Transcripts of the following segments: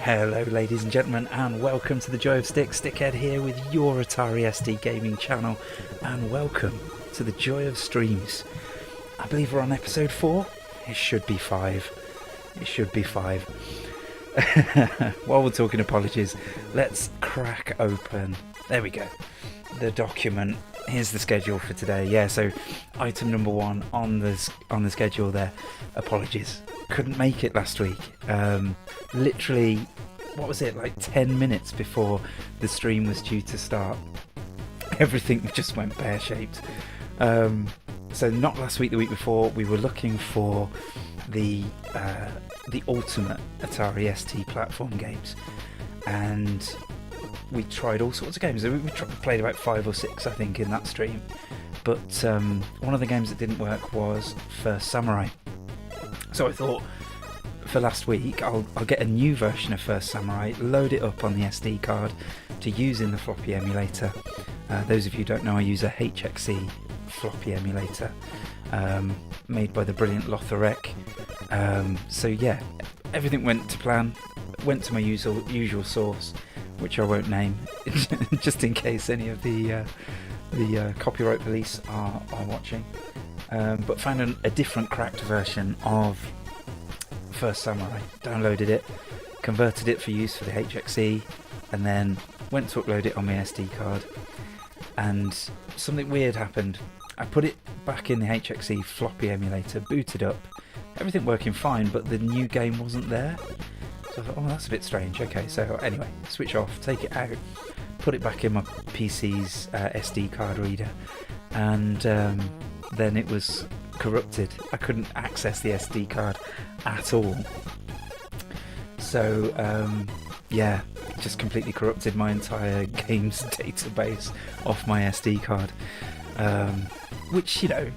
Hello ladies and gentlemen, and welcome to the Joy of Stick. Stickhead here with your Atari SD gaming channel, and welcome to the Joy of Streams. I believe we're on episode 4. It should be 5. It should be 5. While we're talking apologies, let's crack open, there we go, the document. Here's the schedule for today. Yeah, so item number 1 on the schedule there. Apologies, couldn't make it last week. Literally, what was it, like 10 minutes before the stream was due to start, everything just went pear-shaped. So not last week, the week before, we were looking for the ultimate Atari ST platform games, and we tried all sorts of games. We played about 5 or 6, I think, in that stream. But one of the games that didn't work was First Samurai. So I thought, for last week, I'll get a new version of First Samurai, load it up on the SD card to use in the floppy emulator. Those of you who don't know, I use a HXE floppy emulator made by the brilliant Lotharek. So yeah, everything went to plan. Went to my usual source, which I won't name, just in case any of the copyright police are watching. But found a different cracked version of First Samurai, downloaded it, converted it for use for the HXE, and then went to upload it on my SD card. And something weird happened. I put it back in the HXE floppy emulator, booted up, everything working fine, but the new game wasn't there. So I thought, oh, that's a bit strange. Okay, so anyway, switch off, take it out, put it back in my PC's SD card reader, and then it was corrupted. I couldn't access the SD card at all. So yeah, just completely corrupted my entire games database off my SD card, which, you know,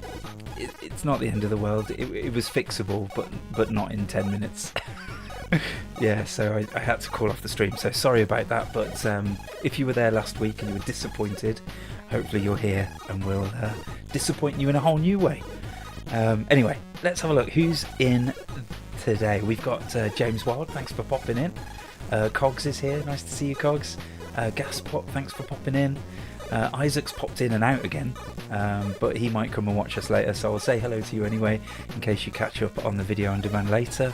it's not the end of the world. It was fixable, but not in 10 minutes. Yeah, so I had to call off the stream, so sorry about that. But if you were there last week and you were disappointed, hopefully you're here and we'll disappoint you in a whole new way. Anyway, let's have a look who's in today. We've got James Wild, thanks for popping in. Cogs is here, nice to see you, Cogs. Gaspot, thanks for popping in. Isaac's popped in and out again, but he might come and watch us later, so I'll say hello to you anyway in case you catch up on the video on demand later.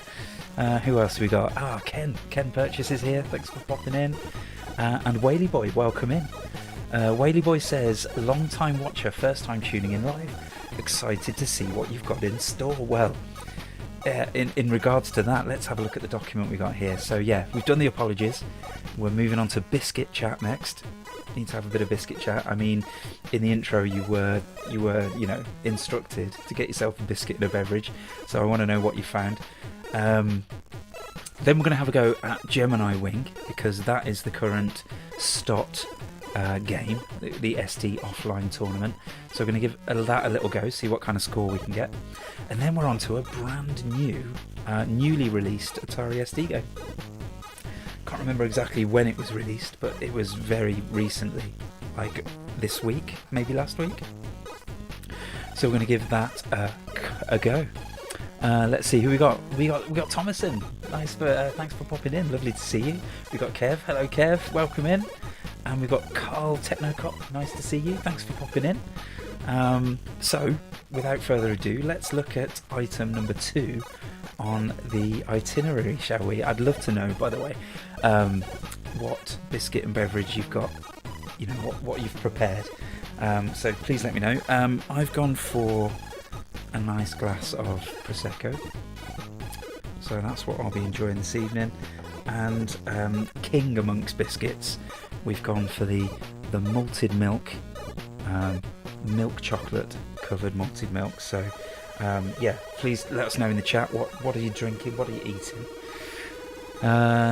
Who else we got? Ken Purchase is here, thanks for popping in. And Whaley Boy, welcome in. Whaley Boy says, long time watcher, first time tuning in live, excited to see what you've got in store. Well, in regards to that, let's have a look at the document we got here. So yeah, we've done the apologies, we're moving on to biscuit chat next. Need to have a bit of biscuit chat. I mean, in the intro you were you know, instructed to get yourself a biscuit and a beverage, so I want to know what you found. Then we're going to have a go at Gemini Wing, because that is the current STOT game, the SD offline tournament. So we're going to give that a little go, see what kind of score we can get. And then we're on to a brand new, newly released Atari SD game. Can't remember exactly when it was released, but it was very recently, like this week, maybe last week. So we're going to give that a go. Let's see who we got. We got Thomason. Nice for thanks for popping in. Lovely to see you. We got Kev. Hello, Kev. Welcome in. And we've got Carl Technocop. Nice to see you. Thanks for popping in. So, without further ado, let's look at item number 2 on the itinerary, shall we? I'd love to know, by the way, what biscuit and beverage you've got. You know, what you've prepared. So please let me know. I've gone for a nice glass of Prosecco, so that's what I'll be enjoying this evening. And king amongst biscuits, we've gone for the malted milk, milk chocolate covered malted milk. So yeah, please let us know in the chat what are you drinking, what are you eating.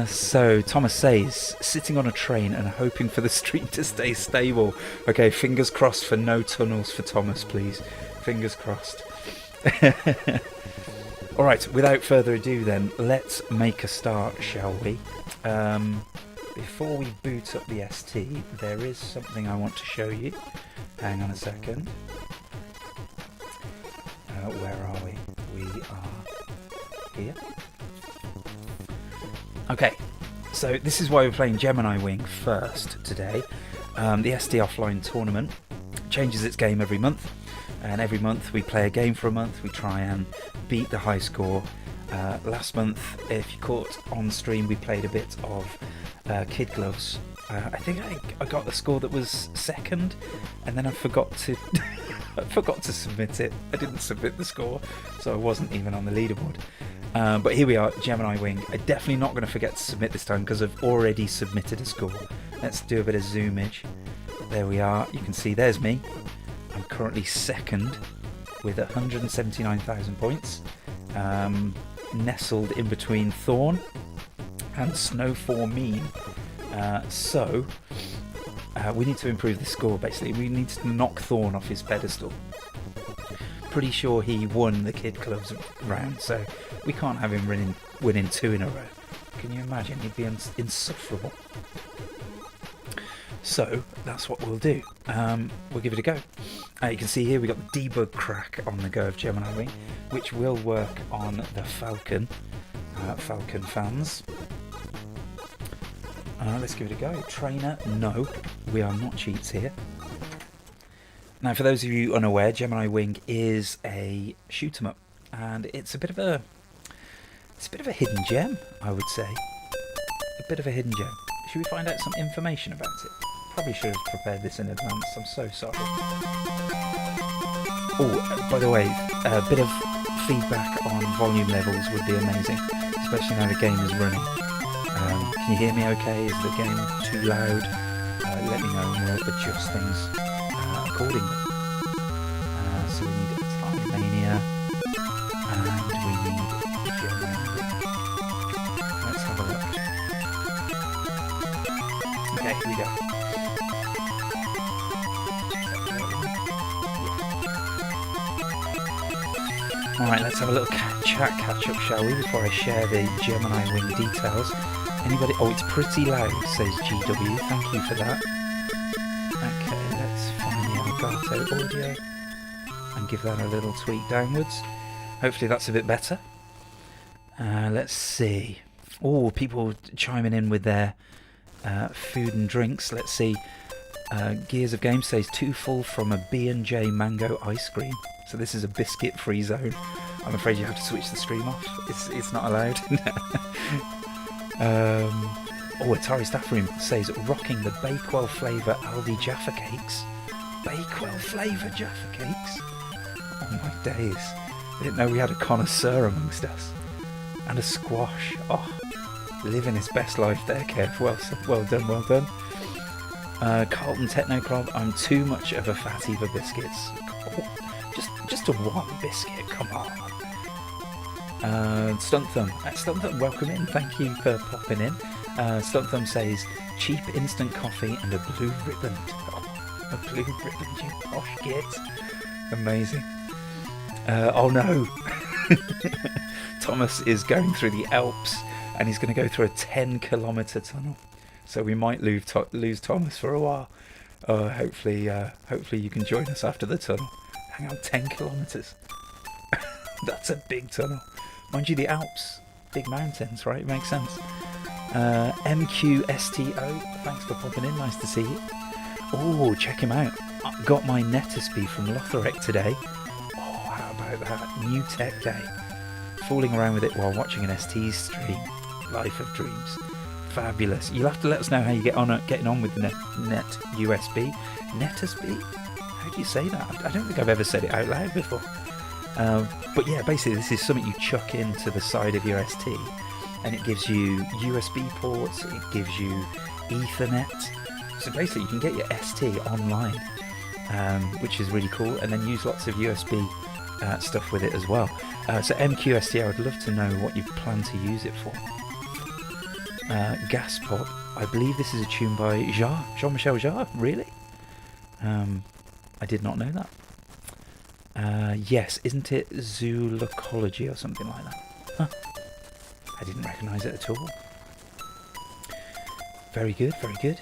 So Thomas says, sitting on a train and hoping for the stream to stay stable. Okay, fingers crossed for no tunnels for Thomas, please. Fingers crossed. Alright, without further ado then, let's make a start, shall we? Before we boot up the ST, there is something I want to show you. Hang on a second. Where are we? We are here. Okay, So this is why we're playing Gemini Wing first today. The SD Offline tournament changes its game every month, and every month we play a game for a month. We try and beat the high score. Last month, if you caught on stream, we played a bit of Kid Gloves. I think I got the score that was second, and then I forgot to I forgot to submit it. I didn't submit the score, so I wasn't even on the leaderboard. But here we are, Gemini Wing. I'm definitely not going to forget to submit this time because I've already submitted a score. Let's do a bit of zoomage. There we are. You can see there's me. I'm currently second with 179,000 points. Nestled in between Thorn and Snow4 Mean. So we need to improve the score, basically. We need to knock Thorn off his pedestal. Pretty sure he won the Kid Clubs round, so we can't have him winning 2 in a row. Can you imagine? He'd be insufferable. So that's what we'll do. We'll give it a go. You can see here we've got the debug crack on the go of Gemini Wing, which will work on the Falcon. Falcon fans. Let's give it a go. Trainer, no, we are not cheats here. Now, for those of you unaware, Gemini Wing is a shoot 'em up, and it's a bit of a hidden gem, I would say. A bit of a hidden gem. Should we find out some information about it? Probably should have prepared this in advance. I'm so sorry. Oh, by the way, a bit of feedback on volume levels would be amazing, especially now the game is running. Can you hear me okay? Is the game too loud? Let me know and we'll adjust things accordingly. So we need Atarimania and we need Gemini Wing. Let's have a look. Okay, here we go. Alright, let's have a little chat catch up, shall we, before I share the Gemini Wing details. Anybody? Oh, it's pretty loud, says GW. Thank you for that. Okay, let's find the Elgato audio and give that a little tweak downwards. Hopefully that's a bit better. Let's see. Oh, people chiming in with their food and drinks. Let's see. Gears of Game says too full from a B&J mango ice cream. So this is a biscuit-free zone. I'm afraid you have to switch the stream off. It's not allowed. Atari Staff Room says rocking the Bakewell flavour Aldi Jaffa Cakes. Bakewell flavour Jaffa Cakes? Oh my days. I didn't know we had a connoisseur amongst us. And a squash. Oh, living his best life there, Kev. Well done, well done. Carlton Techno Club, I'm too much of a fatty for biscuits. Oh, just a one biscuit, come on. Stunt Thumb, welcome in. Thank you for popping in. Stunt Thumb says cheap instant coffee and a blue ribbon. Oh, a blue ribbon, you posh git. Amazing. Oh no. Thomas is going through the Alps and he's going to go through a 10-kilometre tunnel. So we might lose Thomas for a while. Hopefully you can join us after the tunnel. Hang on, 10 kilometres. That's a big tunnel. Mind you, the Alps, big mountains, right? It makes sense. MQSTO, thanks for popping in. Nice to see you. Oh, check him out. I got my Netasby from Lotharek today. Oh, how about that? New Tech Day. Fooling around with it while watching an ST stream. Life of dreams. Fabulous. You'll have to let us know how you getting on with the Net USB. Netasby? How do you say that? I don't think I've ever said it out loud before. But yeah, basically this is something you chuck into the side of your ST and it gives you USB ports, it gives you Ethernet. So basically you can get your ST online, which is really cool, and then use lots of USB stuff with it as well. So MQST, I would love to know what you plan to use it for. Gas Pop, I believe this is a tune by Jean-Michel Jarre, really? I did not know that. Yes, isn't it Zoolocology or something like that? Huh. I didn't recognise it at all. Very good, very good.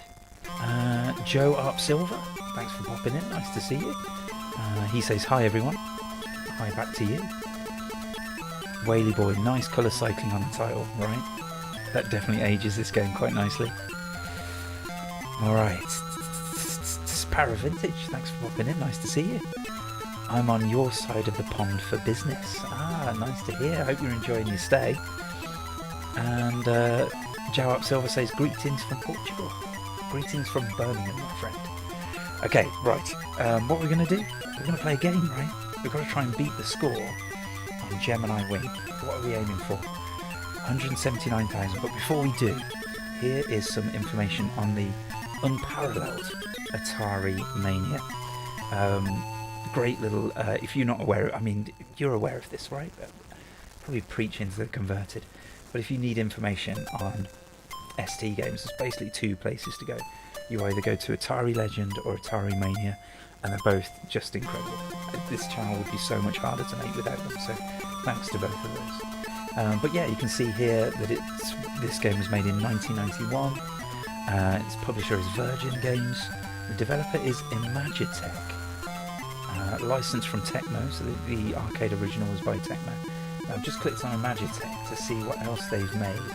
Joe Arp Silver, thanks for popping in, nice to see you. He says hi everyone. back to you. Whaley Boy, nice colour cycling on the title, right? That definitely ages this game quite nicely. Alright, Para Vintage, thanks for popping in, nice to see you. I'm on your side of the pond for business. Ah, nice to hear, I hope you're enjoying your stay. And Joe Up Silver says, greetings from Portugal. Greetings from Birmingham, my friend. Okay, right, what we're going to do, we're going to play a game, right? We've got to try and beat the score on Gemini Wing. What are we aiming for? 179,000, but before we do, here is some information on the unparalleled Atarimania. Great little, if you're not aware, I mean, you're aware of this, right? Probably preaching to the converted. But if you need information on ST games, there's basically two places to go. You either go to Atari Legend or Atarimania, and they're both just incredible. This channel would be so much harder to make without them, so thanks to both of those. But yeah, you can see here that this game was made in 1991. Its publisher is Virgin Games. The developer is Imagitech. Licensed from Tecmo, so the arcade original was by Tecmo. I've just clicked on Imagitech to see what else they've made.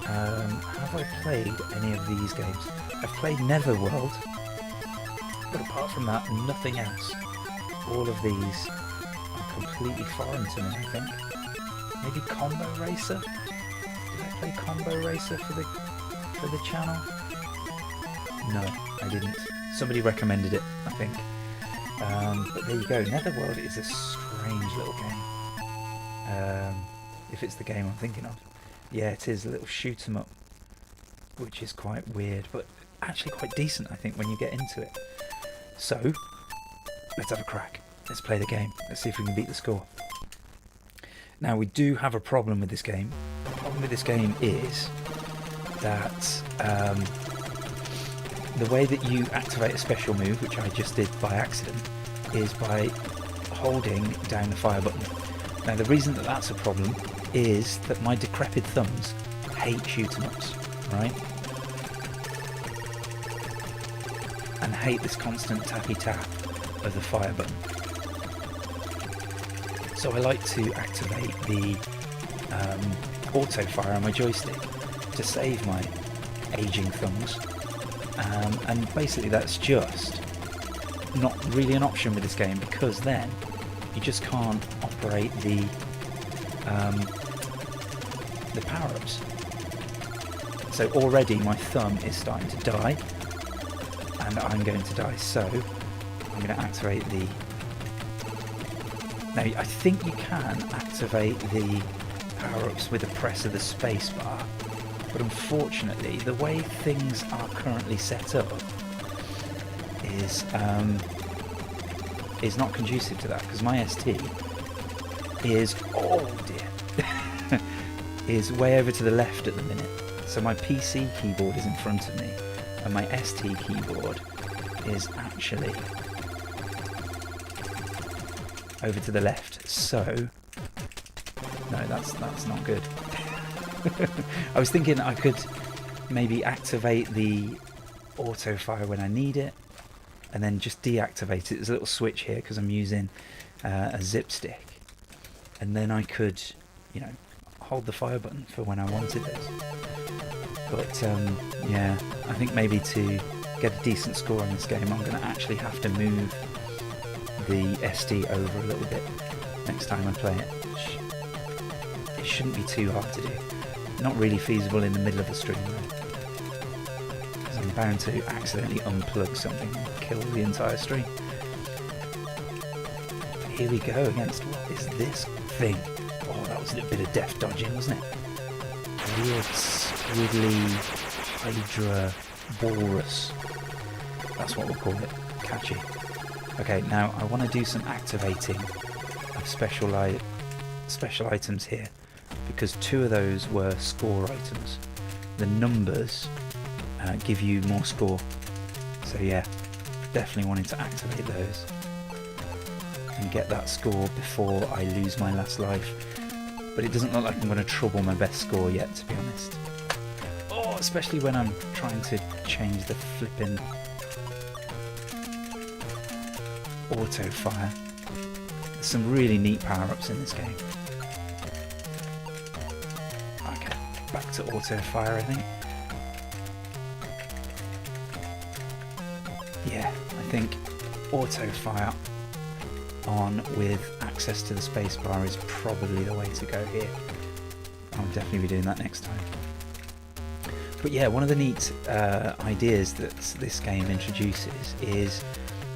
Have I played any of these games? I've played Netherworld, but apart from that, nothing else. All of these are completely foreign to me, I think. Maybe Combo Racer? Did I play Combo Racer for the channel? No, I didn't. Somebody recommended it, I think. But there you go. Netherworld is a strange little game. If it's the game I'm thinking of. Yeah, it is a little shoot 'em up, which is quite weird, but actually quite decent, I think, when you get into it. So, let's have a crack. Let's play the game. Let's see if we can beat the score. Now, we do have a problem with this game. The problem with this game is that the way that you activate a special move, which I just did by accident, is by holding down the fire button. Now, the reason that that's a problem is that my decrepit thumbs hate shoot-em-ups, right? And hate this constant tappy-tap of the fire button. So I like to activate the auto fire on my joystick to save my aging thumbs. And basically that's just not really an option with this game, because then you just can't operate the power-ups. So already my thumb is starting to die, and I'm going to die, so I'm going to activate the... Now, I think you can activate the power-ups with a press of the space bar, but unfortunately the way things are currently set up is not conducive to that, because my ST is, oh dear, is way over to the left at the minute. So my PC keyboard is in front of me, and my ST keyboard is actually over to the left. So no, that's not good. I was thinking I could maybe activate the auto fire when I need it, and then just deactivate it. There's a little switch here because I'm using a zip stick, and then I could, you know, hold the fire button for when I wanted it. But yeah, I think maybe to get a decent score on this game, I'm going to actually have to move the SD over a little bit next time I play it. It shouldn't be too hard to do. Not really feasible in the middle of the stream though, because I'm bound to accidentally unplug something and kill the entire stream. But here we go against, what is this thing? Oh, that was a little bit of deft dodging, wasn't it? Weird squiggly Hydra Walrus. That's what we'll call it. Catchy. Okay, now I want to do some activating of special items here, because two of those were score items. The numbers give you more score. So yeah, definitely wanting to activate those and get that score before I lose my last life. But it doesn't look like I'm going to trouble my best score yet, to be honest. Oh, especially when I'm trying to change the flipping auto fire. There's some really neat power-ups in this game. Okay, back to auto fire, I think. Yeah, I think auto fire on with access to the spacebar is probably the way to go here. I'll definitely be doing that next time. But yeah, one of the neat ideas that this game introduces is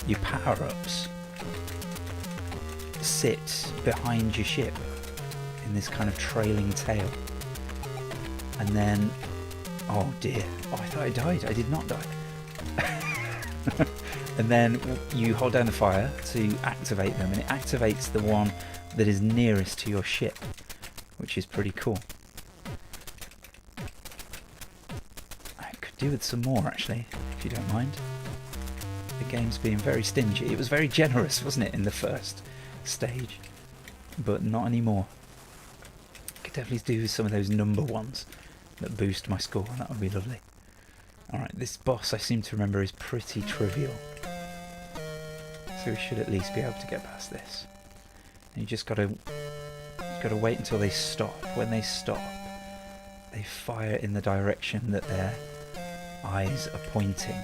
your power-ups sit behind your ship in this kind of trailing tail. And then, oh dear, oh, I thought I died. I did not die. And then you hold down the fire to activate them, and it activates the one that is nearest to your ship, which is pretty cool. I could do with some more, actually, if you don't mind. The game's being very stingy. It was very generous, wasn't it, in the first stage? But not anymore. Could definitely do some of those number ones that boost my score. That would be lovely. Alright, this boss I seem to remember is pretty trivial. So we should at least be able to get past this. And you just gotta wait until they stop. When they stop, they fire in the direction that their eyes are pointing.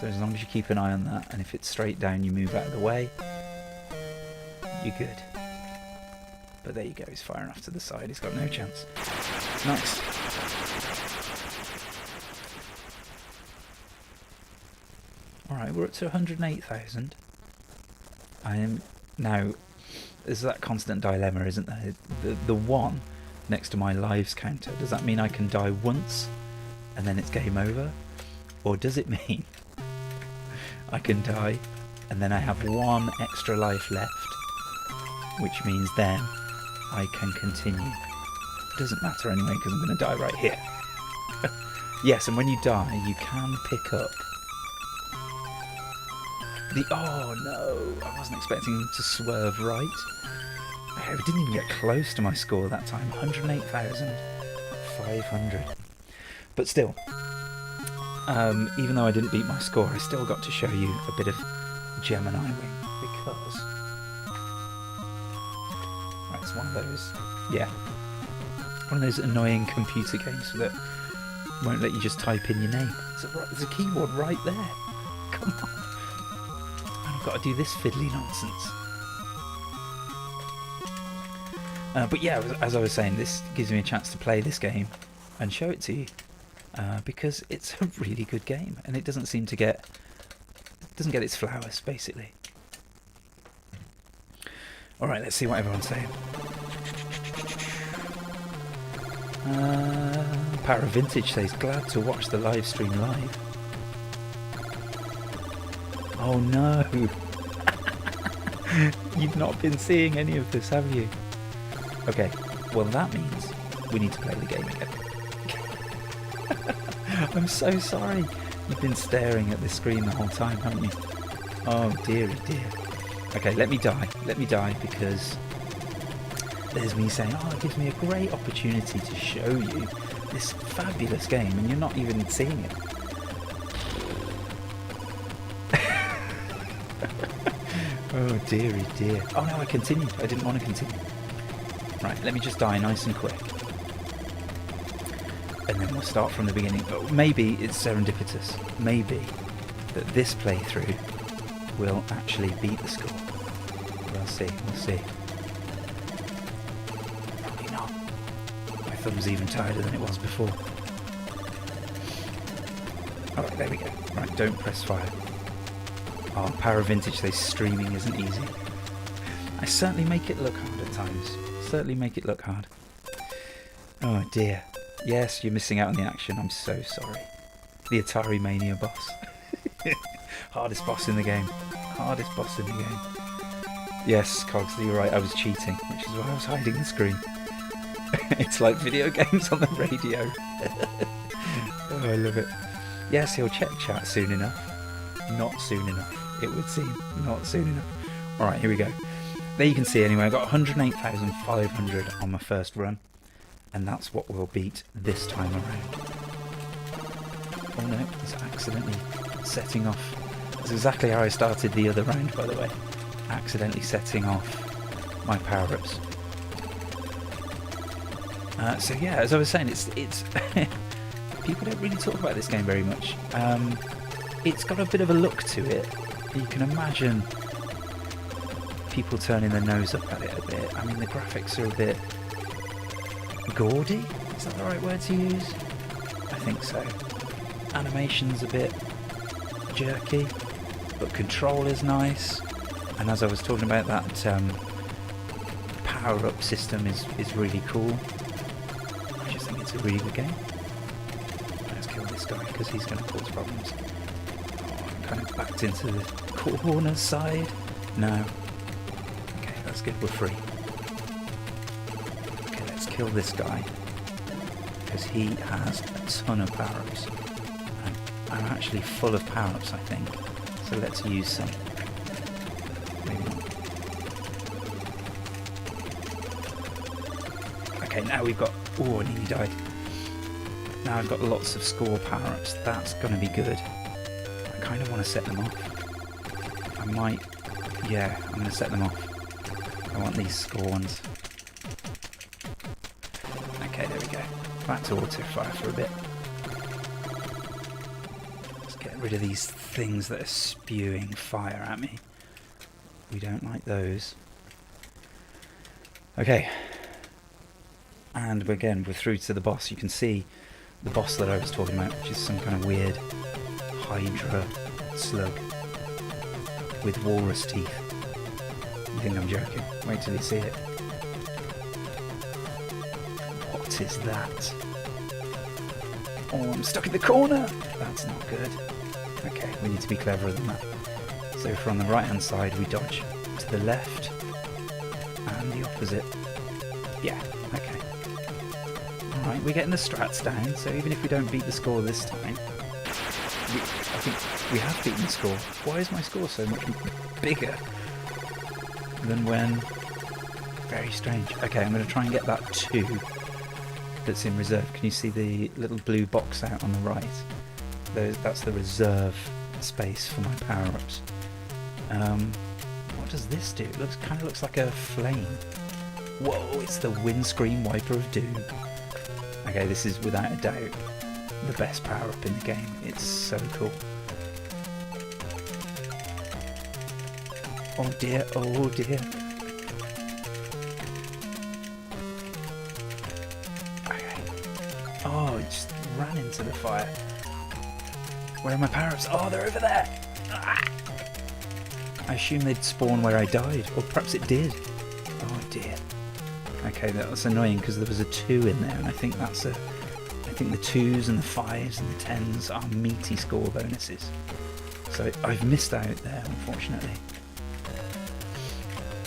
So as long as you keep an eye on that, and if it's straight down you move out of the way, you're good. But there you go, he's firing off to the side, he's got no chance. Nice. Alright, we're up to 108,000. I am now. There's that constant dilemma, isn't there? The one next to my lives counter. Does that mean I can die once and then it's game over, or does it mean I can die and then I have one extra life left, which means then I can continue? It doesn't matter anyway because I'm going to die right here. Yes, and when you die, you can pick up. Oh no, I wasn't expecting him to swerve right. I didn't even get close to my score that time. 108,500. But still, even though I didn't beat my score, I still got to show you a bit of Gemini Wing because right, it's one of those, yeah, one of those annoying computer games that won't let you just type in your name. There's a keyboard right there. Come on. Got to do this fiddly nonsense. But yeah, as I was saying, this gives me a chance to play this game and show it to you because it's a really good game and it doesn't seem to get its flowers basically. All right, let's see what everyone's saying. Power of Vintage says glad to watch the live stream live. Oh no! You've not been seeing any of this, have you? Okay, well that means we need to play the game again. I'm so sorry. You've been staring at the screen the whole time, haven't you? Oh dearie dear. Okay, let me die because there's me saying, oh, it gives me a great opportunity to show you this fabulous game and you're not even seeing it. Oh dearie dear. Oh no, I continued. I didn't want to continue. Right, let me just die nice and quick. And then we'll start from the beginning. But maybe it's serendipitous. Maybe that this playthrough will actually beat the score. We'll see, we'll see. Probably not. My thumb's even tighter than it was before. Alright, there we go. Right, don't press fire. Oh, Power of Vintage says streaming isn't easy. I certainly make it look hard at times. Certainly make it look hard. Oh dear. Yes, you're missing out on the action. I'm so sorry. The Atarimania boss. Hardest boss in the game. Hardest boss in the game. Yes, Cogsley, you're right. I was cheating, which is why I was hiding the screen. It's like video games on the radio. Oh, I love it. Yes, he'll check chat soon enough. Not soon enough. It would seem not soon enough. Alright, here we go. There you can see anyway, I got 108,500 on my first run. And that's what we'll beat this time around. Oh no, it's accidentally setting off. That's exactly how I started the other round, by the way. Accidentally setting off my power-ups. So yeah, as I was saying, it's people don't really talk about this game very much. It's got a bit of a look to it. You can imagine people turning their nose up at it a bit. I mean, the graphics are a bit gaudy. Is that the right word to use? I think so. Animation's a bit jerky, but control is nice. And as I was talking about, that power-up system is really cool. I just think it's a really good game. Let's kill this guy because he's going to cause problems. Oh, I'm kind of backed into the corner side. No. Okay, that's good. We're free. Okay, let's kill this guy because he has a ton of power-ups. And I'm actually full of power-ups, I think. So let's use some. Maybe not. Okay, now we've got... Oh, I nearly died. Now I've got lots of score power-ups. That's going to be good. I kind of want to set them off. I might... Yeah, I'm going to set them off. I want these score ones. Okay, there we go. Back to auto-fire for a bit. Let's get rid of these things that are spewing fire at me. We don't like those. Okay. And again, we're through to the boss. You can see the boss that I was talking about, which is some kind of weird Hydra slug with walrus teeth. You think I'm joking? Wait till you see it. What is that? Oh, I'm stuck in the corner! That's not good. Okay, we need to be cleverer than that. So if we're on the right hand side, we dodge to the left and the opposite. Yeah, okay. Alright, we're getting the strats down, so even if we don't beat the score this time, I think we have beaten the score. Why is my score so much bigger than when... Very strange. Okay, I'm going to try and get that 2 that's in reserve. Can you see the little blue box out on the right? That's the reserve space for my power-ups. What does this do? It kind of looks like a flame. Whoa, it's the windscreen wiper of doom. Okay, this is without a doubt the best power-up in the game. It's so cool. Oh dear, oh dear. Okay. Oh, it just ran into the fire. Where are my power-ups? Oh, they're over there! Ah! I assume they'd spawn where I died, or perhaps it did. Oh dear. Okay, that's annoying because there was a 2 in there, and I think that's a... I think the 2s and the 5s and the 10s are meaty score bonuses. So I've missed out there, unfortunately.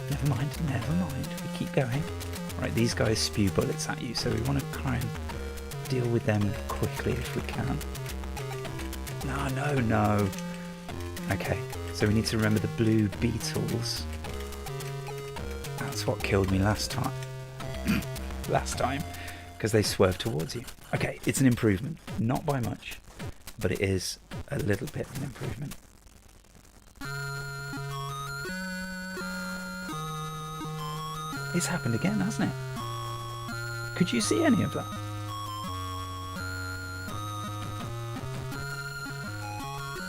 Never mind, never mind. We keep going. Right, these guys spew bullets at you, so we want to try and deal with them quickly if we can. No, no, no. Okay, so we need to remember the blue beetles. That's what killed me last time. Because they swerve towards you. Okay, it's an improvement. Not by much, but it is a little bit of an improvement. It's happened again, hasn't it? Could you see any of that?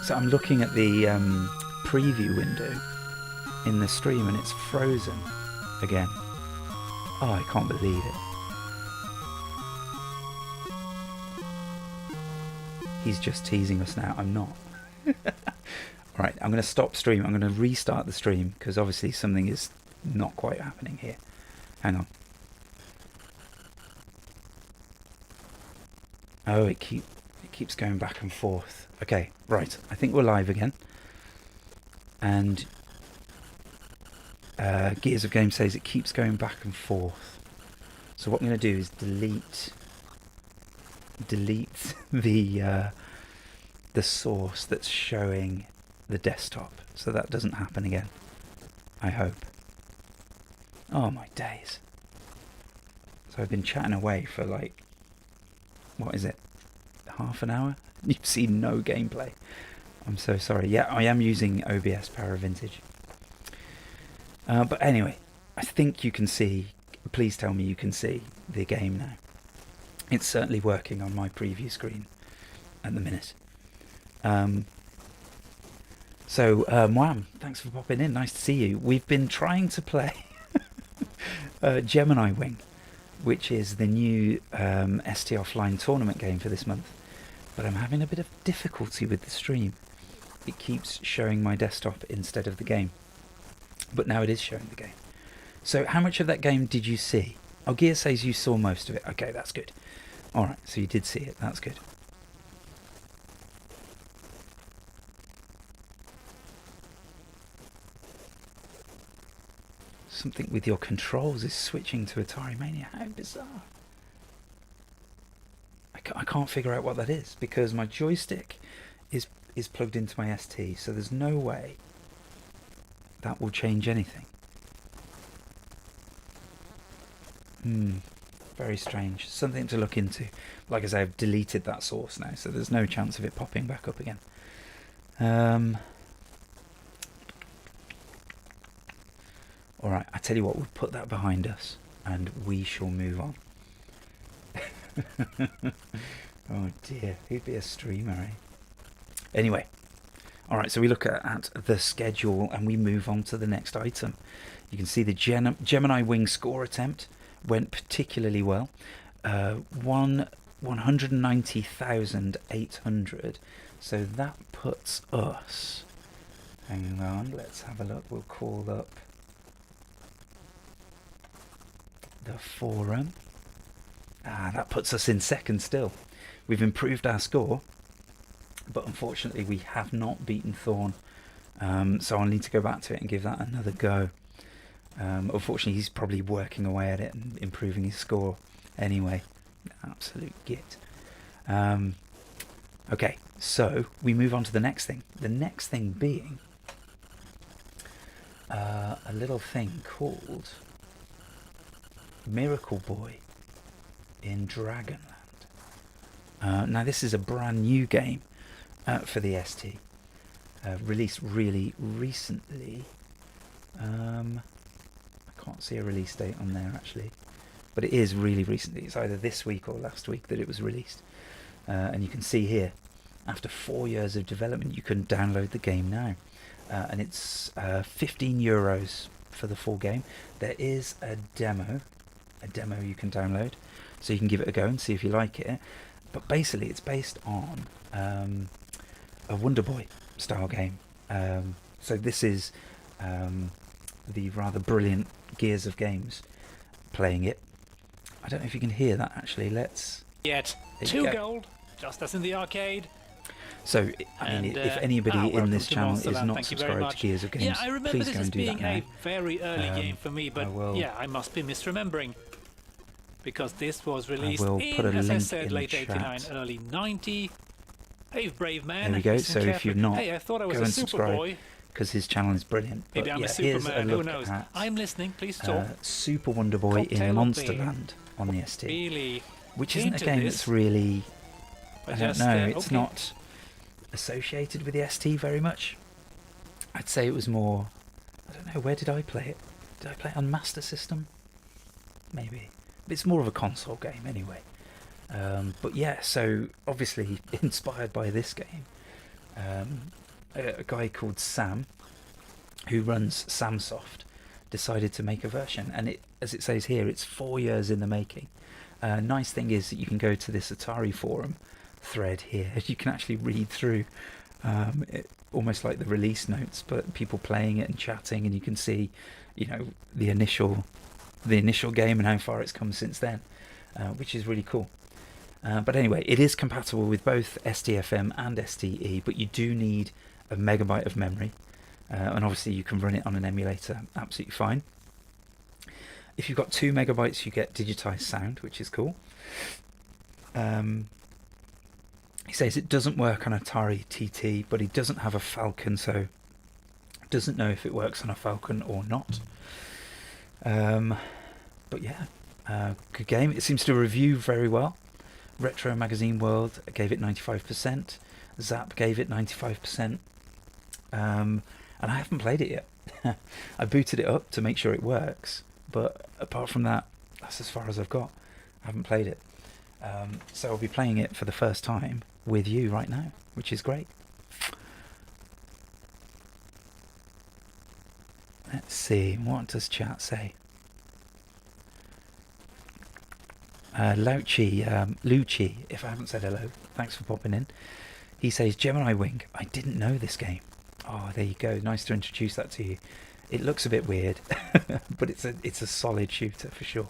So I'm looking at the preview window in the stream and it's frozen again. Oh, I can't believe it. He's just teasing us now. I'm not. Right, I'm going to stop stream. I'm going to restart the stream because obviously something is not quite happening here. Hang on. Oh, it keeps going back and forth. Okay, right. I think we're live again. And Gears of Game says it keeps going back and forth. So what I'm going to do is delete the source that's showing the desktop, so that doesn't happen again. I hope. Oh my days. So I've been chatting away for like, what is it? Half an hour? You've seen no gameplay. I'm so sorry. Yeah, I am using OBS Power Vintage. But anyway, I think you can see, please tell me you can see the game now. It's certainly working on my preview screen at the minute. Wham, thanks for popping in. Nice to see you. We've been trying to play Gemini Wing, which is the new ST Offline tournament game for this month. But I'm having a bit of difficulty with the stream. It keeps showing my desktop instead of the game. But now it is showing the game. So how much of that game did you see? Oh, Gear says you saw most of it. Okay, that's good. Alright, so you did see it. That's good. Something with your controls is switching to Atarimania. How bizarre. I can't figure out what that is because my joystick is plugged into my ST, so there's no way that will change anything. Very strange. Something to look into. Like I say, I've deleted that source now, so there's no chance of it popping back up again. Alright, I tell you what, we'll put that behind us and we shall move on. Oh dear, who'd be a streamer, eh? Anyway, alright, so we look at the schedule and we move on to the next item. You can see the Gemini Wing score attempt went particularly well. 190,800. So that puts us... Hang on, let's have a look. We'll call up the forum. That puts us in second still. We've improved our score, but unfortunately we have not beaten Thorn. So I'll need to go back to it and give that another go. Unfortunately, he's probably working away at it and improving his score anyway. Absolute git. Okay, so we move on to the next thing. The next thing being a little thing called Miracle Boy in Dragonland. Now this is a brand new game for the ST, released really recently. I can't see a release date on there actually, but it is really recently. It's either this week or last week that it was released, and you can see here, after 4 years of development, you can download the game now, and it's €15 for the full game. There is a demo you can download, so you can give it a go and see if you like it. But basically it's based on a Wonder Boy style game. So this is the rather brilliant Gears of Games playing it. I don't know if you can hear that actually. Let's... Yet 2 gold, just as in the arcade. So, I mean, if anybody in this channel is not subscribed to Gears of Games, I remember please this go as and do being that now. a very early game for me, but I must be misremembering. Because this was released as I said, late 89, early 90. Hey, brave man. There we go. So if you've not, I thought I was go a and super subscribe, boy. because his channel is brilliant. But maybe I'm a here's Superman, a look who knows? at I'm listening, please talk. Super Wonder Boy in Monsterland on the ST. Really which isn't a game that's really... I don't know, it's not associated with the ST very much. I'd say it was more... I don't know, where did I play it? Did I play it on Master System? Maybe. It's more of a console game anyway. But yeah, so obviously inspired by this game, a guy called Sam, who runs Samsoft, decided to make a version, and it, as it says here, it's 4 years in the making. Nice thing is that you can go to this Atari forum thread here. You can actually read through almost like the release notes, but people playing it and chatting, and you can see, you know, the initial game and how far it's come since then, which is really cool. But anyway, it is compatible with both STFM and STE, but you do need a megabyte of memory, and obviously you can run it on an emulator absolutely fine. If you've got 2 megabytes, you get digitized sound, which is cool. He says it doesn't work on Atari TT, but he doesn't have a Falcon, so doesn't know if it works on a Falcon or not. But yeah, good game. It seems to review very well. Retro Magazine World gave it 95%. Zap gave it 95%. And I haven't played it yet. I booted it up to make sure it works, but apart from that, that's as far as I've got. I haven't played it. So I'll be playing it for the first time with you right now, which is great. Let's see, what does chat say? Lucci, if I haven't said hello, thanks for popping in. He says, Gemini Wing, I didn't know this game. Oh, there you go, nice to introduce that to you. It looks a bit weird, but it's a solid shooter for sure.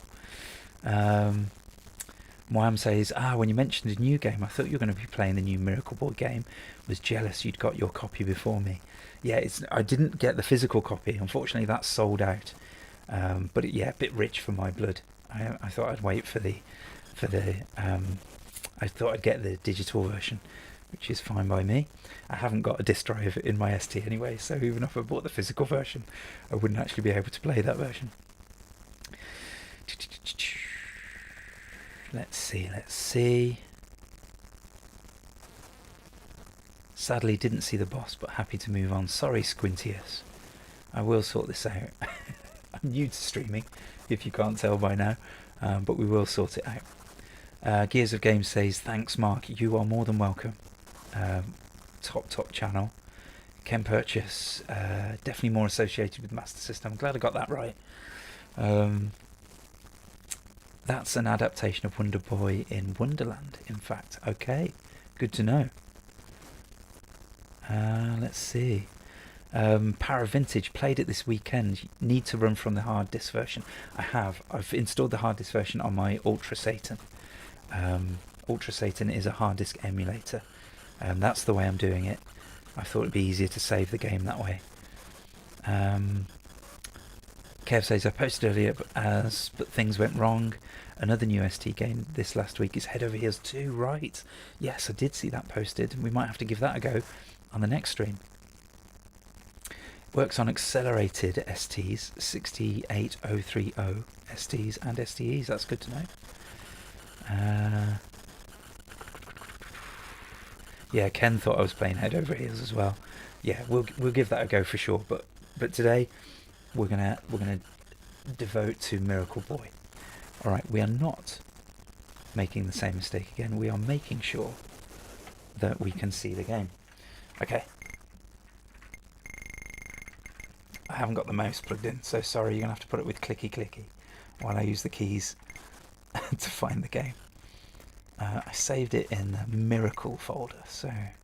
Moam says, when you mentioned a new game, I thought you were going to be playing the new Miracle Boy game. Was jealous you'd got your copy before me. Yeah, I didn't get the physical copy. Unfortunately, that's sold out. But a bit rich for my blood. I thought I'd wait for the I thought I'd get the digital version, which is fine by me. I haven't got a disc drive in my ST anyway, so even if I bought the physical version, I wouldn't actually be able to play that version. Let's see. Sadly, didn't see the boss, but happy to move on. Sorry, Squintius. I will sort this out. I'm new to streaming, if you can't tell by now, but we will sort it out. Gears of Games says, thanks, Mark. You are more than welcome. Top channel. Ken Purchase, definitely more associated with Master System. I'm glad I got that right. That's an adaptation of Wonder Boy in Wonderland, in fact. Okay, good to know. Let's see. Para Vintage, played it this weekend. Need to run from the hard disk version. I've installed the hard disk version on my Ultra Satan. Ultra Satan is a hard disk emulator. That's the way I'm doing it. I thought it'd be easier to save the game that way. Kev says, I posted earlier, but things went wrong. Another new ST game this last week is Head Over Heels 2, right? Yes, I did see that posted. We might have to give that a go on the next stream. Works on accelerated STs, 68030 STs and STEs. That's good to know. Yeah, Ken thought I was playing Head Over Heels as well. Yeah, we'll give that a go for sure. But today we're gonna devote to Miracle Boy. All right, we are not making the same mistake again. We are making sure that we can see the game. Okay. I haven't got the mouse plugged in, so sorry, you're gonna have to put it with clicky while I use the keys to find the game. I saved it in the Miracle folder, so it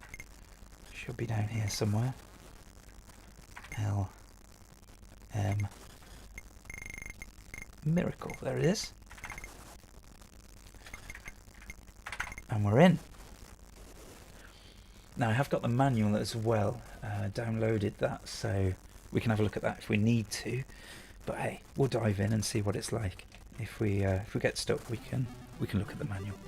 should be down here somewhere. LM Miracle, there it is. And we're in. Now I have got the manual as well, downloaded that, so we can have a look at that if we need to. But hey, we'll dive in and see what it's like. If we get stuck, we can look at the manual.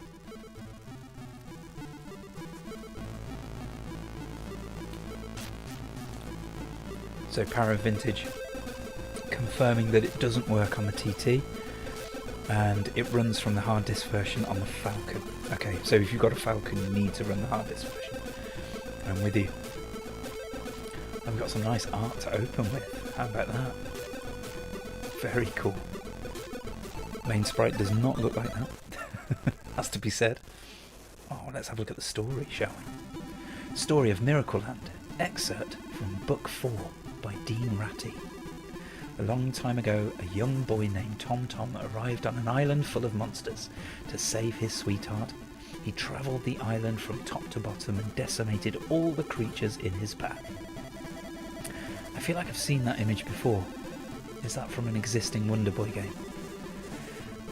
So Para Vintage confirming that it doesn't work on the TT and it runs from the hard disk version on the Falcon. Okay, so if you've got a Falcon, you need to run the hard disk version. I'm with you. I've got some nice art to open with. How about that? Very cool. Main sprite does not look like that. Has to be said. Oh, let's have a look at the story, shall we? Story of Miracle Land. Excerpt from Book 4 by Dean Ratty. A long time ago, a young boy named Tom arrived on an island full of monsters to save his sweetheart. He travelled the island from top to bottom and decimated all the creatures in his path. I feel like I've seen that image before. Is that from an existing Wonder Boy game?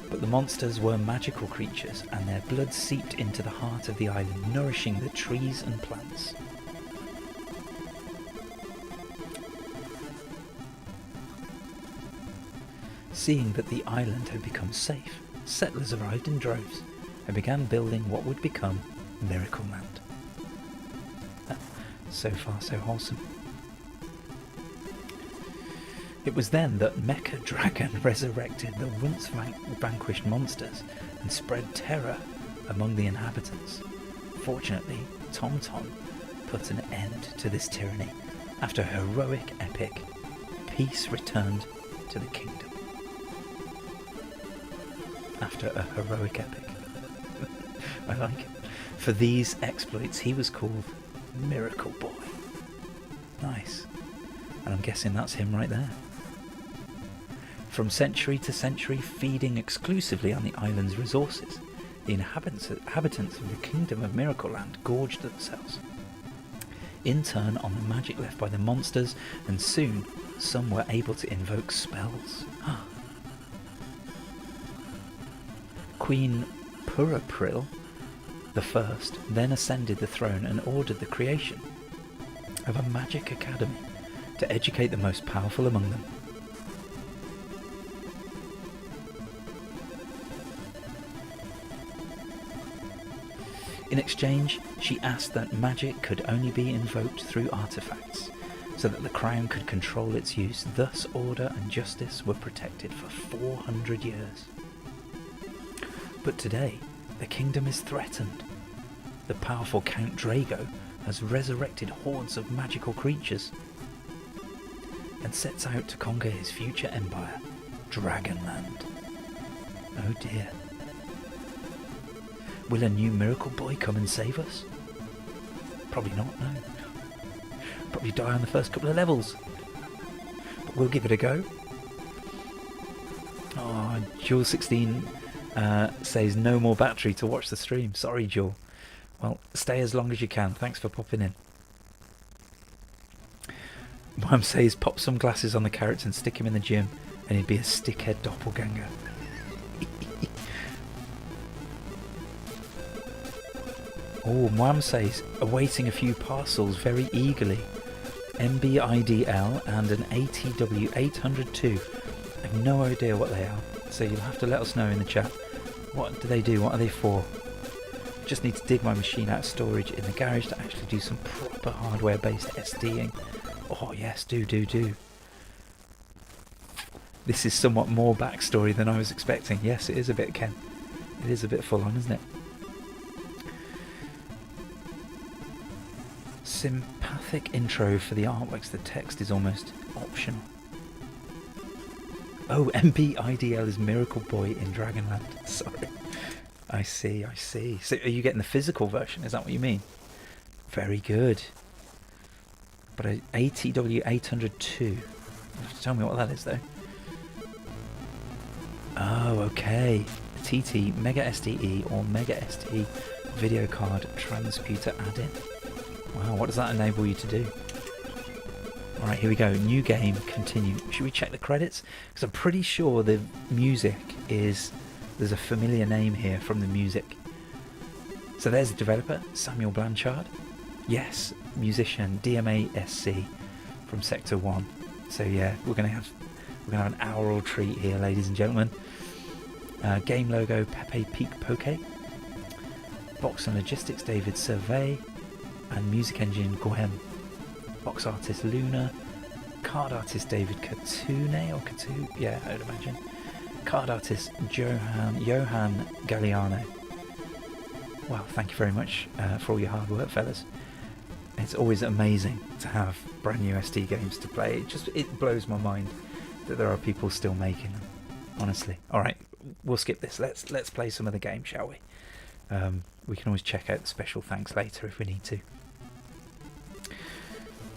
But the monsters were magical creatures, and their blood seeped into the heart of the island, nourishing the trees and plants. Seeing that the island had become safe, settlers arrived in droves and began building what would become Miracle Land. So far, so wholesome. It was then that Mecha Dragon resurrected the once vanquished monsters and spread terror among the inhabitants. Fortunately, Tom put an end to this tyranny. After a heroic epic, peace returned to the kingdom. After a heroic epic. I like it. For these exploits, he was called Miracle Boy. Nice. And I'm guessing that's him right there. From century to century, feeding exclusively on the island's resources, the inhabitants of the Kingdom of Miracle Land gorged themselves, in turn on the magic left by the monsters, and soon some were able to invoke spells. Queen Purapril the First then ascended the throne and ordered the creation of a magic academy to educate the most powerful among them. In exchange, she asked that magic could only be invoked through artifacts, so that the crown could control its use. Thus, order and justice were protected for 400 years. But today, the kingdom is threatened. The powerful Count Drago has resurrected hordes of magical creatures and sets out to conquer his future empire, Dragonland. Oh dear. Will a new Miracle Boy come and save us? Probably not, no. Probably die on the first couple of levels. But we'll give it a go. Oh, Jewel16 says no more battery to watch the stream. Sorry, Jewel. Well, stay as long as you can. Thanks for popping in. Mum says pop some glasses on the carrots and stick him in the gym and he'd be a stickhead doppelganger. Oh, Mum says, awaiting a few parcels very eagerly. MBiDL and an ATW 802. I have no idea what they are, so you'll have to let us know in the chat. What do they do? What are they for? Just need to dig my machine out of storage in the garage to actually do some proper hardware-based SDing. Oh yes, do. This is somewhat more backstory than I was expecting. Yes, it is a bit, Ken. It is a bit full on, isn't it? Sympathic intro for the artworks. The text is almost optional. Oh, MBiDL is Miracle Boy in Dragonland. Sorry. I see. So are you getting the physical version? Is that what you mean? Very good. But a ATW 802. You have to tell me what that is, though. Oh, okay. A TT Mega SDE or Mega ST video card transputer add-in. Wow, what does that enable you to do? Alright, here we go. New game, continue. Should we check the credits? Because I'm pretty sure the music is... There's a familiar name here from the music. So there's the developer, Samuel Blanchard. Yes, musician, DMA-SC from Sector 1. So yeah, we're gonna have an aural treat here, ladies and gentlemen. Game logo, Pepe Peak Poke. Box and logistics, David Survey. And music engine, Gohem. Box artist, Luna. Card artist, David Katune, or Katu? Yeah, I would imagine. Card artist, Johan Galliano. Well, thank you very much for all your hard work, fellas. It's always amazing to have brand new SD games to play. It blows my mind that there are people still making them, honestly. Alright, we'll skip this. Let's play some of the game, shall we? We can always check out the special thanks later if we need to.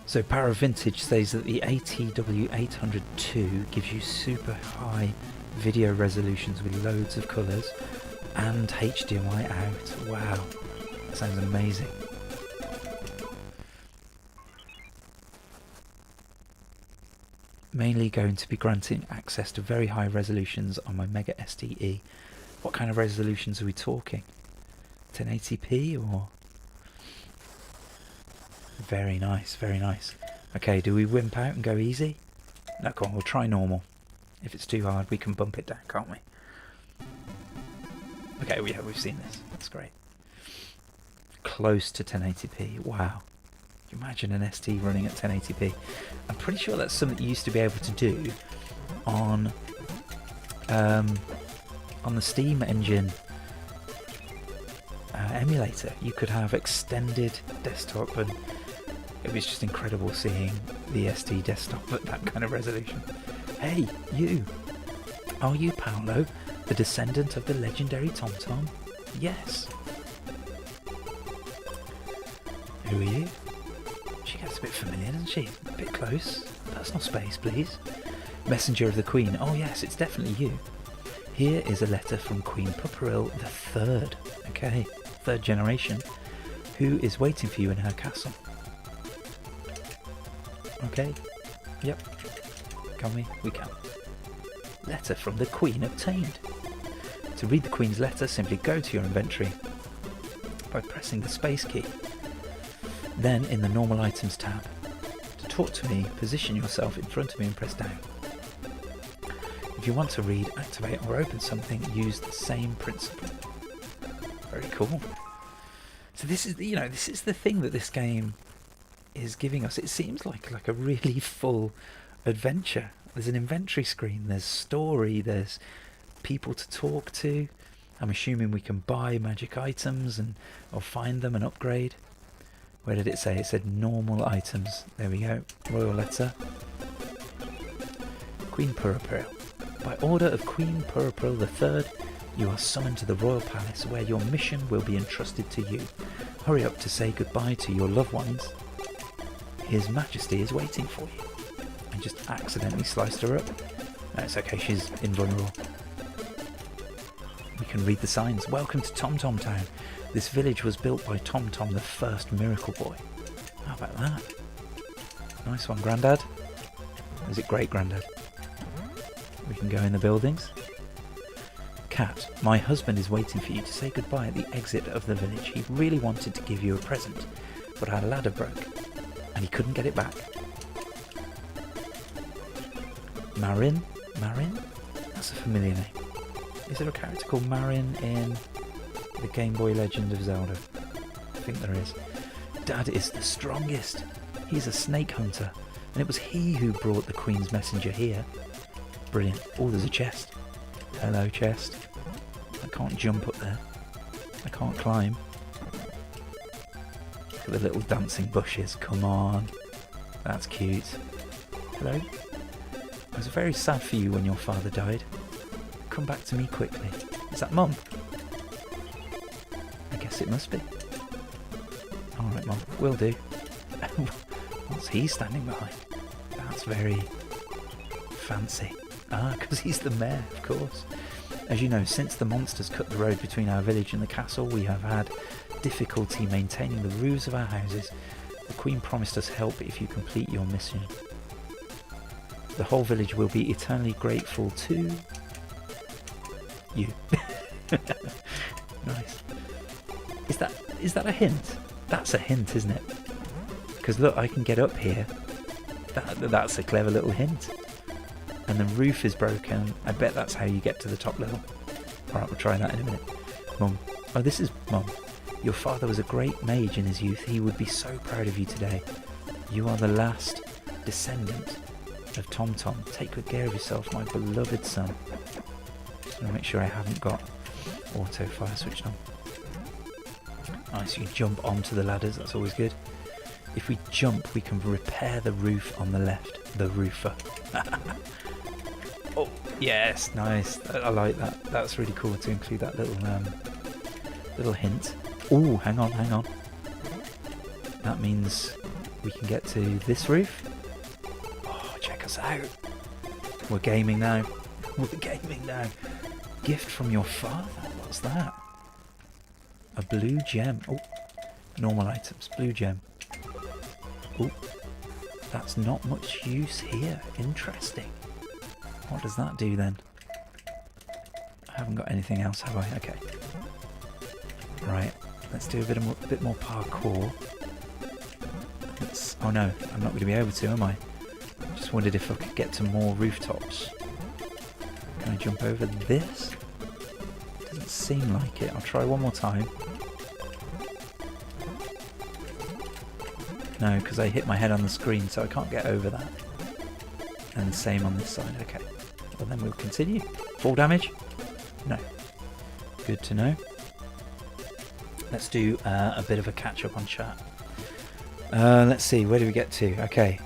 So Para Vintage says that the ATW 802 gives you super high video resolutions with loads of colours and HDMI out. Wow, that sounds amazing. Mainly going to be granting access to very high resolutions on my Mega SDE. What kind of resolutions are we talking? 1080p or? Very nice, very nice. Okay, do we wimp out and go easy? No, come on, we'll try normal. If it's too hard, we can bump it down, can't we? Okay, yeah, we've seen this. That's great. Close to 1080p. Wow. Can you imagine an ST running at 1080p? I'm pretty sure that's something you used to be able to do on the Steam engine emulator. You could have extended desktop, and it was just incredible seeing the SD desktop at that kind of resolution. Hey, you! Are you Paolo, the descendant of the legendary TomTom? Yes. Who are you? She gets a bit familiar, doesn't she? A bit close. Personal space, please. Messenger of the Queen. Oh yes, it's definitely you. Here is a letter from Queen Pupperil the Third. Okay, third generation. Who is waiting for you in her castle. Okay. Yep. Can we? We can. Letter from the Queen obtained. To read the Queen's letter, simply go to your inventory by pressing the space key. Then in the normal items tab. To talk to me, position yourself in front of me and press down. If you want to read, activate or open something, use the same principle. Very cool. So this is, you know, this is the thing that this game is giving us. It seems like a really full adventure. There's an inventory screen, there's story, there's people to talk to. I'm assuming we can buy magic items or find them and upgrade. Where did it say? It said normal items. There we go. Royal letter. Queen Purpuril. By order of Queen Purpuril III, you are summoned to the Royal Palace where your mission will be entrusted to you. Hurry up to say goodbye to your loved ones. His Majesty is waiting for you. I just accidentally sliced her up. No, it's okay, she's invulnerable. We can read the signs. Welcome to Tom Tom Town. This village was built by Tom Tom, the first miracle boy. How about that? Nice one, Grandad. Or is it Great Grandad? We can go in the buildings. Cat, my husband is waiting for you to say goodbye at the exit of the village. He really wanted to give you a present, but our ladder broke, and he couldn't get it back. Marin? Marin? That's a familiar name. Is there a character called Marin in the Game Boy Legend of Zelda? I think there is. Dad is the strongest. He's a snake hunter, and it was he who brought the Queen's messenger here. Brilliant. Oh, there's a chest. Hello, chest. I can't jump up there. I can't climb. Look at the little dancing bushes. Come on. That's cute. Hello? I was very sad for you when your father died. Come back to me quickly. Is that Mum? I guess it must be. Alright, Mum. Will do. What's he standing behind? That's very fancy. Ah, because he's the mayor, of course. As you know, since the monsters cut the road between our village and the castle, we have had difficulty maintaining the roofs of our houses. The Queen promised us help if you complete your mission. The whole village will be eternally grateful to you. Nice. Is that a hint? That's a hint, isn't it? Because look, I can get up here. That's a clever little hint. And the roof is broken. I bet that's how you get to the top level. Alright, we'll try that in a minute. Mum. Oh, this is Mum. Your father was a great mage in his youth. He would be so proud of you today. You are the last descendant of Tom Tom. Take good care of yourself, my beloved son. Just want to make sure I haven't got auto fire switched on. Nice, you jump onto the ladders. That's always good. If we jump, we can repair the roof on the left. The roofer. Oh, yes, nice. I like that. That's really cool to include that little hint. Oh, hang on. That means we can get to this roof. Oh, check us out. We're gaming now. Gift from your father. What's that? A blue gem. Oh, normal items. Blue gem. Oh, that's not much use here. Interesting. What does that do then? I haven't got anything else, have I? Okay. Right. Let's do a bit more parkour. Oh no, I'm not going to be able to, am I? Just wondered if I could get to more rooftops. Can I jump over this? Doesn't seem like it. I'll try one more time. No, because I hit my head on the screen, so I can't get over that. And the same on this side. Okay. Well, then we'll continue. Fall damage? No. Good to know. Let's do a bit of a catch-up on chat. Let's see, where do we get to? Okay.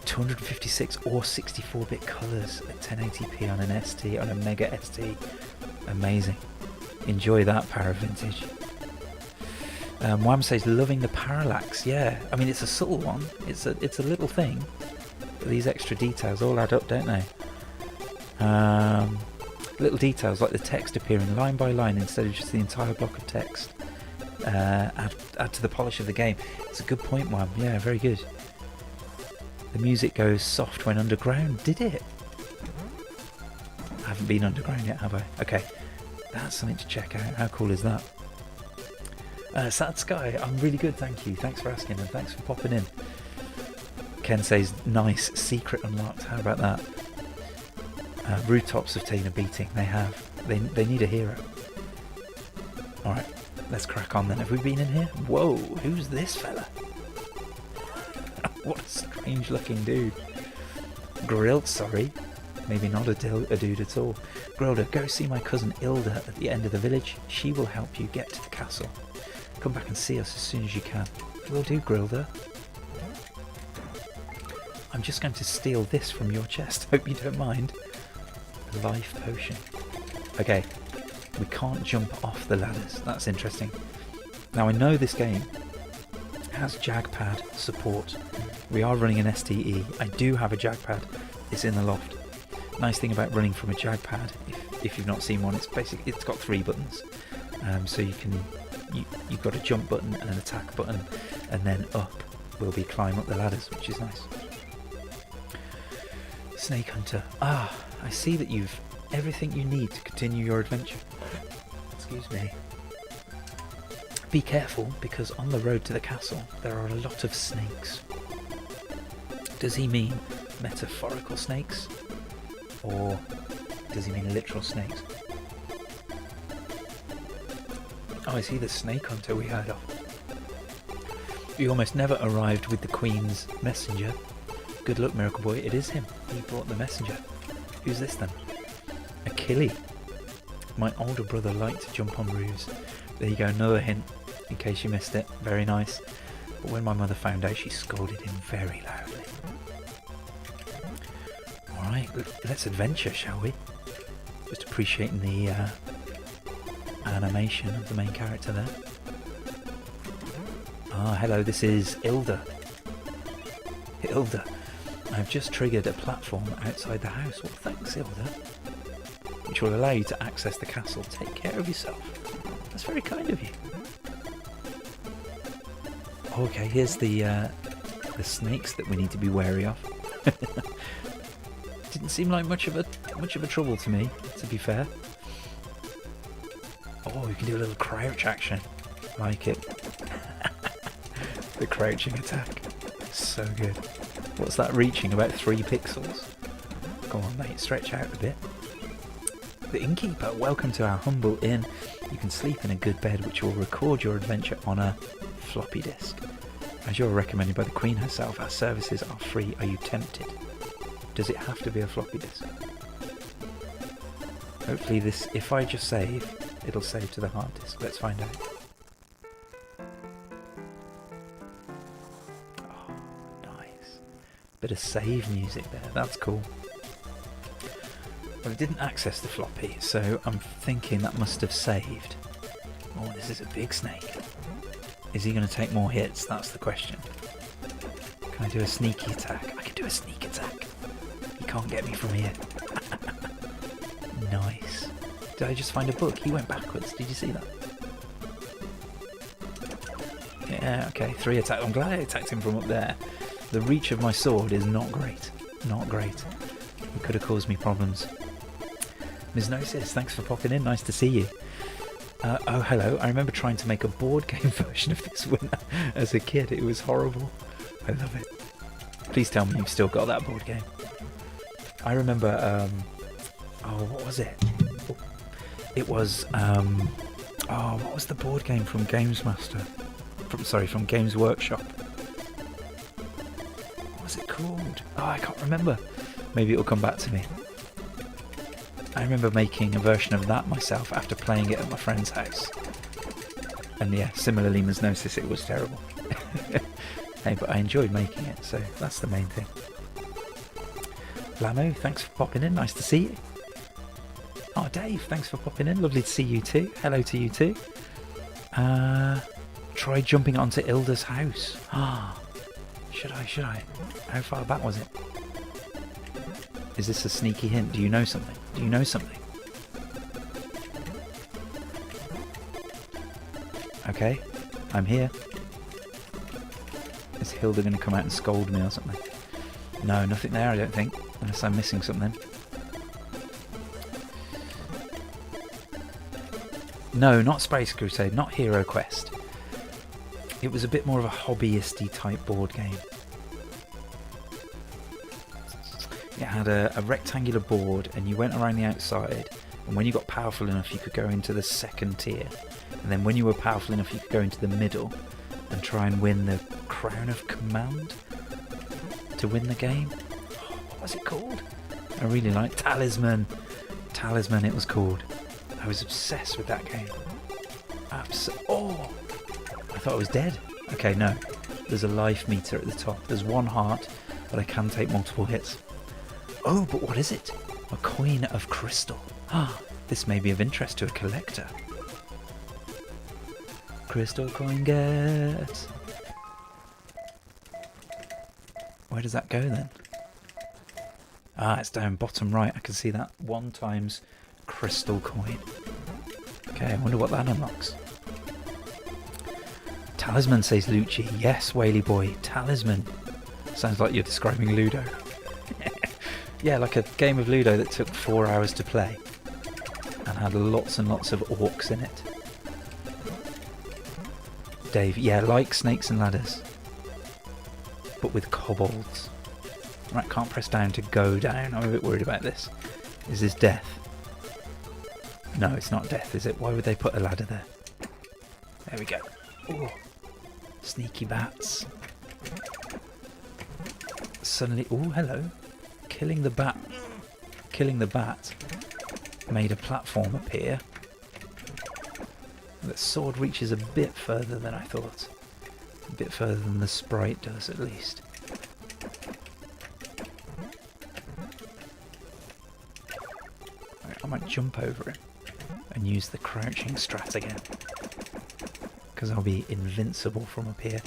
256 or 64-bit colours at 1080p on an ST, on a Mega ST. Amazing. Enjoy that, Power Vintage. Wham says loving the parallax. Yeah, I mean it's a subtle one. It's a little thing. But these extra details all add up, don't they? Little details like the text appearing line by line instead of just the entire block of text. Add to the polish of the game. It's a good point, Wham. Yeah, very good. The music goes soft when underground. Did it? I haven't been underground yet, have I? Okay, that's something to check out. How cool is that? Sad Sky, I'm really good, thank you. Thanks for asking and thanks for popping in. Ken says, nice, secret unlocked. How about that? Rooftops have taken a beating. They have. They need a hero. Alright, let's crack on then. Have we been in here? Whoa, who's this fella? What a strange looking dude. Grilled, sorry. Maybe not a dude at all. Grilda, go see my cousin Ilda at the end of the village. She will help you get to the castle. Come back and see us as soon as you can. Will do, Grilda. I'm just going to steal this from your chest. Hope you don't mind. Life potion. Okay, we can't jump off the ladders. That's interesting. Now I know this game has JagPad support. We are running an STE. I do have a JagPad. It's in the loft. Nice thing about running from a JagPad, if you've not seen one, it's got 3 buttons. So you've got a jump button and an attack button, and then up will be climb up the ladders, which is nice. Snake Hunter. Ah, I see that you've everything you need to continue your adventure. Excuse me. Be careful, because on the road to the castle there are a lot of snakes. Does he mean metaphorical snakes? Or does he mean literal snakes? Oh, is he the snake hunter we heard of? We almost never arrived with the Queen's messenger. Good luck, Miracle Boy. It is him. He brought the messenger. Who's this then? Achille. My older brother liked to jump on roofs. There you go, another hint, in case you missed it. Very nice. But when my mother found out, she scolded him very loudly. Alright, let's adventure, shall we? Just appreciating the animation of the main character there. Ah, hello, this is Ilda. Ilda, I've just triggered a platform outside the house. Well, thanks, Ilda. Which will allow you to access the castle. Take care of yourself. That's very kind of you. Okay, here's the snakes that we need to be wary of. Didn't seem like much of a trouble to me, to be fair. Oh, we can do a little crouch action. Like it. The crouching attack. So good. What's that reaching? About 3 pixels? Go on, mate, stretch out a bit. The Innkeeper, welcome to our humble inn. You can sleep in a good bed which will record your adventure on a floppy disk. As you're recommended by the Queen herself, our services are free. Are you tempted? Does it have to be a floppy disk? Hopefully this, if I just save, it'll save to the hard disk. Let's find out. Oh, nice. Bit of save music there, that's cool. Well, it didn't access the floppy, so I'm thinking that must have saved. Oh, this is a big snake. Is he going to take more hits? That's the question. Can I do a sneaky attack? I can do a sneak attack. He can't get me from here. Nice. Did I just find a book? He went backwards. Did you see that? Yeah, okay. 3 attacks. I'm glad I attacked him from up there. The reach of my sword is not great. Not great. It could have caused me problems. Ms. Gnosis, thanks for popping in. Nice to see you. Oh, hello. I remember trying to make a board game version of this when as a kid. It was horrible. I love it. Please tell me you've still got that board game. I remember, oh, what was it? It was, oh, what was the board game from Games Master? From Games Workshop. What was it called? Oh, I can't remember. Maybe it'll come back to me. I remember making a version of that myself after playing it at my friend's house. And yeah, similarly, Ms. Gnosis, it was terrible. Hey, but I enjoyed making it, so that's the main thing. Lamo, thanks for popping in. Nice to see you. Oh, Dave, thanks for popping in. Lovely to see you too. Hello to you too. Try jumping onto Ilda's house. Should I? How far back was it? Is this a sneaky hint? Do you know something? Okay, I'm here. Is Hilda going to come out and scold me or something? No, nothing there, I don't think. Unless I'm missing something. No, not Space Crusade, not Hero Quest. It was a bit more of a hobbyisty type board game. It had a rectangular board and you went around the outside, and when you got powerful enough you could go into the second tier, and then when you were powerful enough you could go into the middle and try and win the Crown of Command to win the game. What was it called? I really liked Talisman. Talisman it was called. I was obsessed with that game. Oh! I thought I was dead. Okay, no. There's a life meter at the top. There's 1 heart, but I can take multiple hits. Oh, but what is it? A coin of crystal. This may be of interest to a collector. Crystal coin get. Where does that go then? It's down bottom right. I can see that 1 times crystal coin. Okay, I wonder what that unlocks. Talisman, says Lucci. Yes, Whaley boy. Talisman. Sounds like you're describing Ludo. Yeah, like a game of Ludo that took 4 hours to play and had lots and lots of orcs in it. Dave, yeah, like Snakes and Ladders, but with kobolds. Right, can't press down to go down. I'm a bit worried about this. Is this death? No, it's not death, is it? Why would they put a ladder there? There we go. Ooh. Sneaky bats. Suddenly, oh, hello. Killing the bat made a platform appear. The sword reaches a bit further than I thought. A bit further than the sprite does, at least. Right, I might jump over him and use the crouching strat again, because I'll be invincible from up here.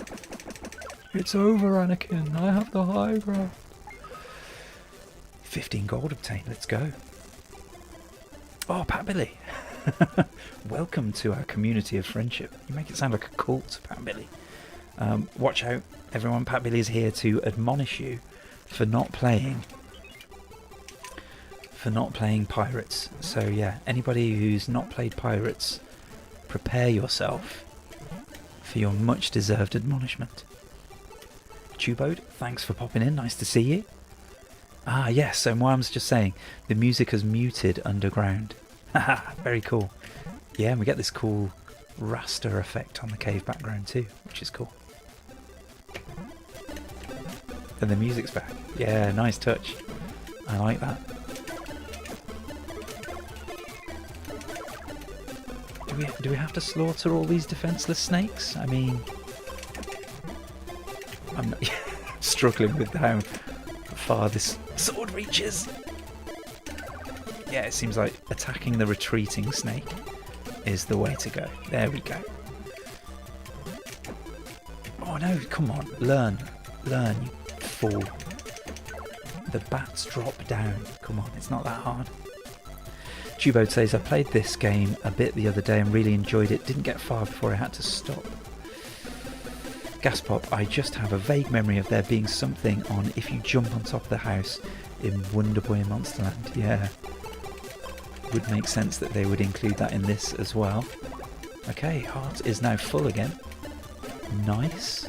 It's over, Anakin. I have the high ground. 15 gold obtained. Let's go. Oh, Pat Billy. Welcome to our community of friendship. You make it sound like a cult, Pat Billy. Watch out, everyone. Pat Billy is here to admonish you for not playing Pirates. So yeah, anybody who's not played Pirates, prepare yourself for your much deserved admonishment. Tubode, thanks for popping in. Nice to see you. Yes, so Moam's just saying the music has muted underground. Haha, very cool. Yeah, and we get this cool raster effect on the cave background too, which is cool. And the music's back. Yeah, nice touch. I like that. Do we have to slaughter all these defenseless snakes? I mean, I'm not struggling with how far this sword reaches. Yeah, it seems like attacking the retreating snake is the way to go. There we go. Oh no, come on, learn, you fool. The bats drop down. Come on, it's not that hard. Tubode says, I played this game a bit the other day and really enjoyed it. Didn't get far before I had to stop. Gaspop, I just have a vague memory of there being something on if you jump on top of the house in Wonder Boy Monsterland. Yeah. Would make sense that they would include that in this as well. Okay, heart is now full again. Nice.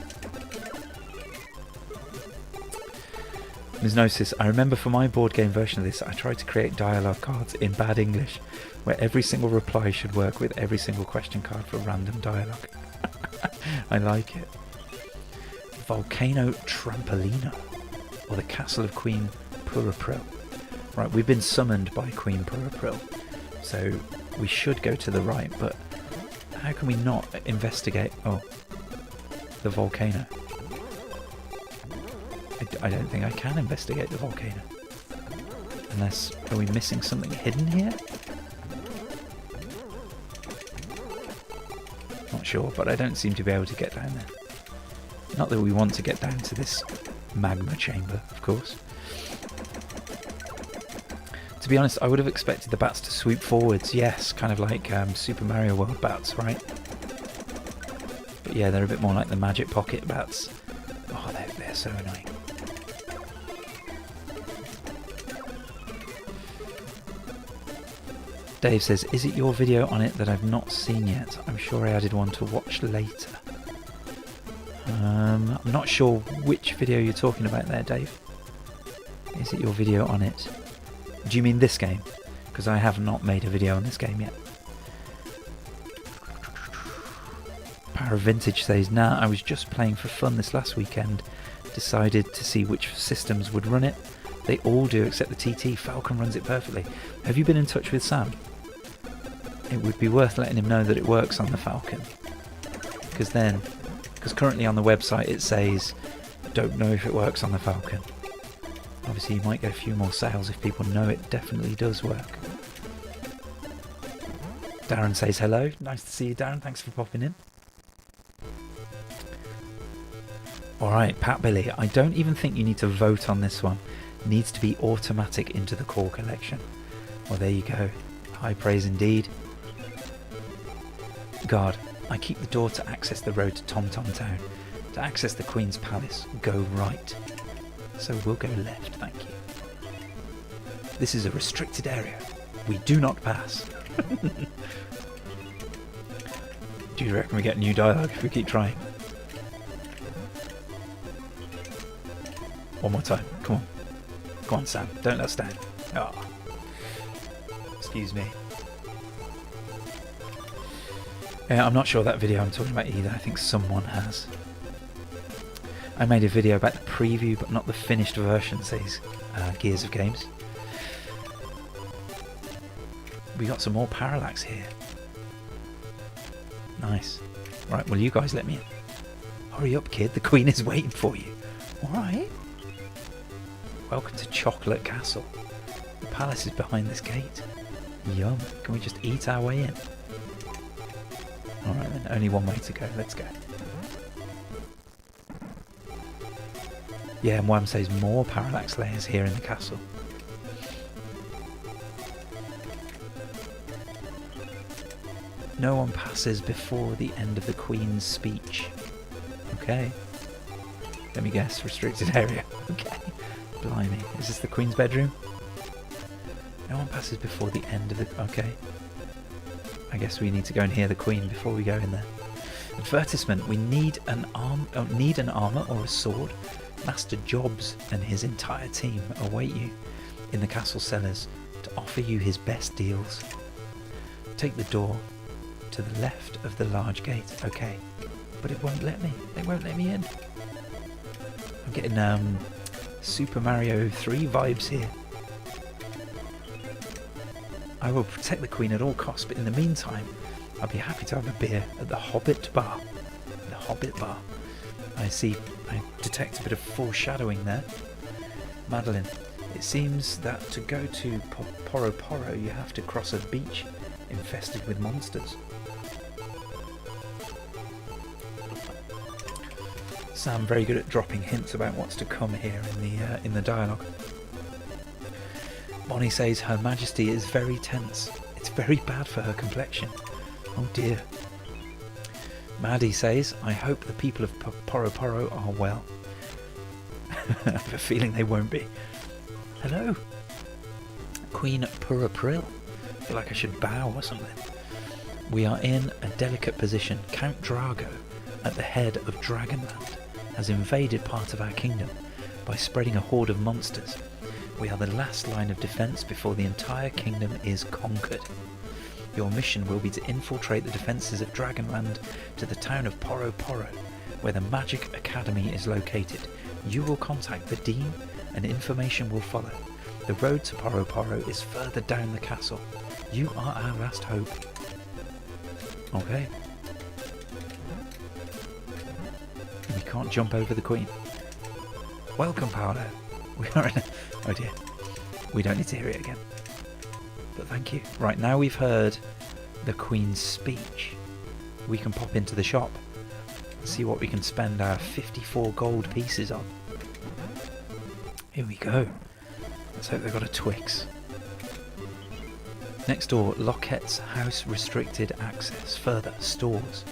Mysnosis, I remember for my board game version of this, I tried to create dialogue cards in bad English, where every single reply should work with every single question card for random dialogue. I like it. Volcano Trampolino, or the Castle of Queen Purapril. Right, we've been summoned by Queen Purapril, so we should go to the right, but how can we not investigate? Oh, the volcano. I don't think I can investigate the volcano. Unless, are we missing something hidden here? Not sure, but I don't seem to be able to get down there. Not that we want to get down to this magma chamber, of course. To be honest, I would have expected the bats to swoop forwards, yes, kind of like Super Mario World bats, right? But yeah, they're a bit more like the Magic Pocket bats. Oh, they're so annoying. Dave says, is it your video on it that I've not seen yet? I'm sure I added one to watch later. I'm not sure which video you're talking about there, Dave. Is it your video on it? Do you mean this game? Because I have not made a video on this game yet. Power of Vintage says, nah, I was just playing for fun this last weekend. Decided to see which systems would run it. They all do except the TT. Falcon runs it perfectly. Have you been in touch with Sam? It would be worth letting him know that it works on the Falcon. Because currently on the website it says, don't know if it works on the Falcon. Obviously you might get a few more sales if people know it definitely does work. Darren says hello. Nice to see you, Darren. Thanks for popping in. Alright, Pat Billy. I don't even think you need to vote on this one. It needs to be automatic into the core collection. Well, there you go. High praise indeed. God, I keep the door to access the road to Tom Tom Town. To access the Queen's Palace, go right. So we'll go left, thank you. This is a restricted area. We do not pass. Do you reckon we get new dialogue if we keep trying? One more time, come on. Come on, Sam, don't let us down. Oh. Excuse me. Yeah, I'm not sure that video I'm talking about either. I think someone has. I made a video about the preview, but not the finished version, says Gears of Games. We got some more parallax here. Nice. Right, well you guys let me in. Hurry up, kid, the Queen is waiting for you. Alright. Welcome to Chocolate Castle. The palace is behind this gate. Yum. Can we just eat our way in? Alright then, only one way to go. Let's go. Yeah, and Wham says more parallax layers here in the castle. No one passes before the end of the Queen's speech. Okay. Let me guess, restricted area. Okay. Blimey. Is this the Queen's bedroom? No one passes before the end of the... Okay. I guess we need to go and hear the Queen before we go in there. Advertisement. We need an armour or a sword. Master Jobs and his entire team await you in the castle cellars to offer you his best deals. Take the door to the left of the large gate. Okay. But it won't let me. It won't let me in. I'm getting Super Mario 3 vibes here. I will protect the Queen at all costs, but in the meantime, I'll be happy to have a beer at the Hobbit Bar. The Hobbit Bar. I detect a bit of foreshadowing there. Madeline, it seems that to go to Poro Poro, you have to cross a beach infested with monsters. Sam, very good at dropping hints about what's to come here in the dialogue. Bonnie says Her Majesty is very tense. It's very bad for her complexion. Oh dear. Maddie says, I hope the people of Poro Poro are well. I have a feeling they won't be. Hello. Queen Purapril. I feel like I should bow or something. We are in a delicate position. Count Drago, at the head of Dragonland, has invaded part of our kingdom by spreading a horde of monsters. We are the last line of defence before the entire kingdom is conquered. Your mission will be to infiltrate the defences of Dragonland to the town of Poro Poro, where the Magic Academy is located. You will contact the Dean and information will follow. The road to Poro Poro is further down the castle. You are our last hope. Okay. We can't jump over the Queen. Welcome, Paolo. We are in a... Oh dear. We don't need to hear it again. But thank you. Right, now we've heard the Queen's speech. we can pop into the shop and see what we can spend our 54 gold pieces on. Here we go. Let's hope they've got a Twix. Next door, Lockette's House restricted access. Further, stores.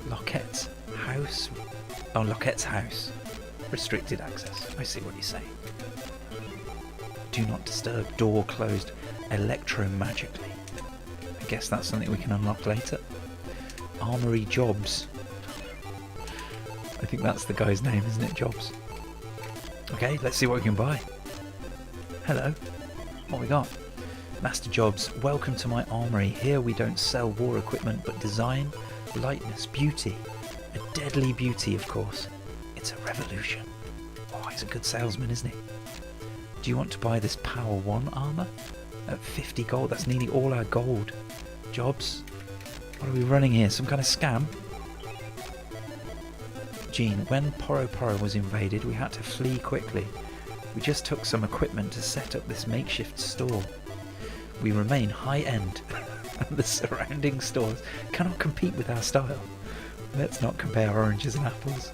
Lockette's House. Oh, Lockette's House. Restricted access. I see what you're saying. Do not disturb. Door closed electromagically. I guess that's something we can unlock later. Armory Jobs. I think that's the guy's name, isn't it? Jobs. Okay, let's see what we can buy. Hello. What we got? Master Jobs. Welcome to my armory. Here we don't sell war equipment, but design, lightness, beauty. A deadly beauty, of course. It's a revolution. Oh, he's a good salesman, isn't he? Do you want to buy this Power 1 armor? At 50 gold, that's nearly all our gold. Jobs? What are we running here? Some kind of scam? Gene, when Poro was invaded, we had to flee quickly. We just took some equipment to set up this makeshift store. We remain high-end, and the surrounding stores cannot compete with our style. Let's not compare oranges and apples.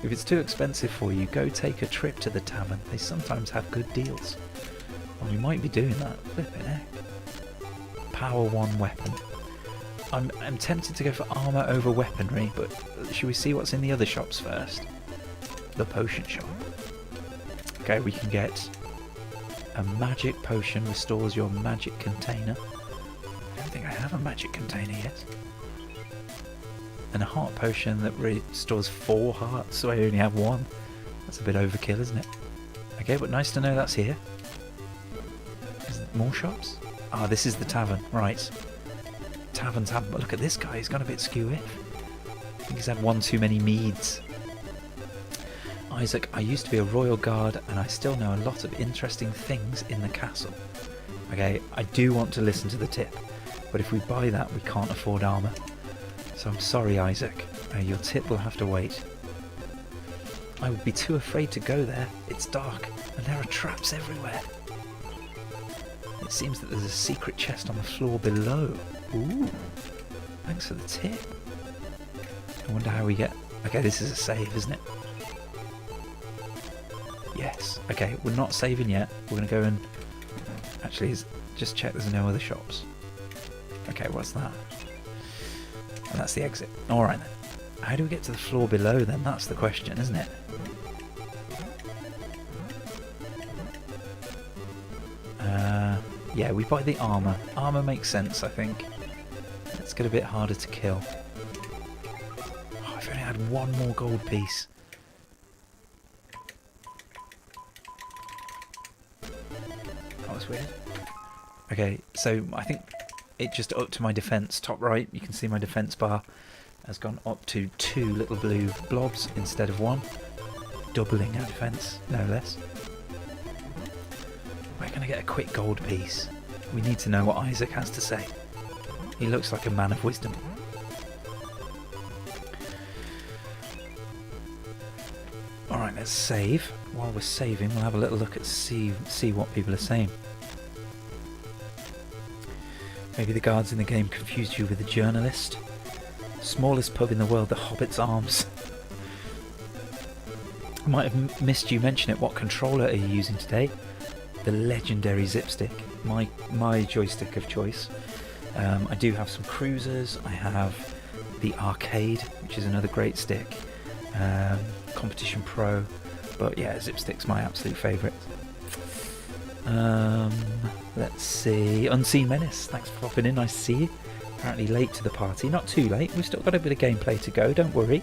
If it's too expensive for you, go take a trip to the tavern. They sometimes have good deals. Well, we might be doing that. Flippin' heck. Power 1 weapon. I'm tempted to go for armour over weaponry, but should we see what's in the other shops first? The potion shop. Okay, we can get a magic potion, restores your magic container. I don't think I have a magic container yet. And a heart potion that restores 4 hearts, so I only have 1. That's a bit overkill, isn't it? Okay, but nice to know that's here. Is there more shops? Ah, this is the tavern, right. Taverns have... Look at this guy, he's gone a bit skewy. I think he's had one too many meads. Isaac, I used to be a royal guard and I still know a lot of interesting things in the castle. Okay, I do want to listen to the tip, but if we buy that we can't afford armour. So I'm sorry, Isaac. Your tip will have to wait. I would be too afraid to go there. It's dark and there are traps everywhere. It seems that there's a secret chest on the floor below. Ooh, thanks for the tip. I wonder how we get... Okay, this is a save, isn't it? Yes. Okay, we're not saving yet. We're going to go and... Actually, just check there's no other shops. Okay, what's that? And that's the exit. Alright then. How do we get to the floor below then? That's the question, isn't it? Yeah, we buy the armour. Armour makes sense, I think. Let's get a bit harder to kill. Oh, I've only had 1 more gold piece. That was weird. Okay, so I think it just upped to my defence. Top right, you can see my defence bar has gone up to 2 little blue blobs instead of 1. Doubling our defence, no less. We're going to get a quick gold piece. We need to know what Isaac has to say. He looks like a man of wisdom. Alright, let's save. While we're saving, we'll have a little look at see what people are saying. Maybe the guards in the game confused you with a journalist. Smallest pub in the world, the Hobbit's Arms. I might have missed you mention it. What controller are you using today? The legendary Zipstick, my joystick of choice. I do have some cruisers. I have the Arcade, which is another great stick. Competition Pro, but yeah, Zipstick's my absolute favourite. Let's see. Unseen Menace, thanks for popping in. Nice to see you. Apparently late to the party. Not too late. We've still got a bit of gameplay to go. Don't worry.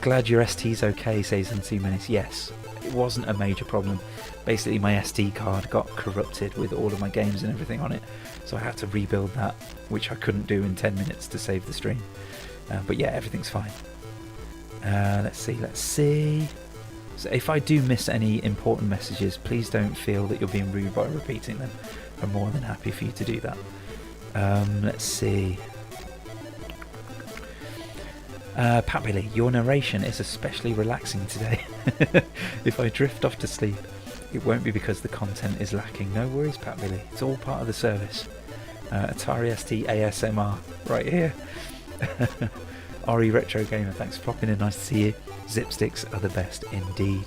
Glad your ST's okay, says Unseen Menace. Yes, it wasn't a major problem. Basically, my SD card got corrupted with all of my games and everything on it, so I had to rebuild that, which I couldn't do in 10 minutes to save the stream. But yeah, everything's fine. Let's see. So if I do miss any important messages, please don't feel that you're being rude by repeating them. I'm more than happy for you to do that. Let's see. Pat Billy, your narration is especially relaxing today. If I drift off to sleep, it won't be because the content is lacking. No worries, Pat Billy. It's all part of the service. Atari ST ASMR right here. RE Retro Gamer, thanks for popping in, nice to see you. Zipsticks are the best indeed.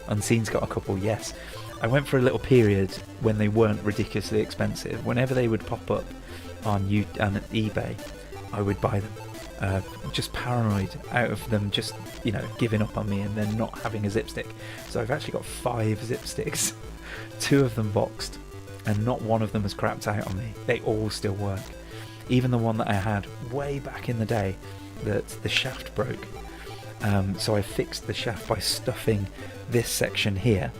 Unseen's got a couple, yes. I went for a little period when they weren't ridiculously expensive. Whenever they would pop up on eBay, I would buy them. Just paranoid out of them just, you know, giving up on me and then not having a Zipstick. So I've actually got 5 Zipsticks, 2 of them boxed, and not one of them has crapped out on me. They all still work. Even the one that I had way back in the day, that the shaft broke. So I fixed the shaft by stuffing this section here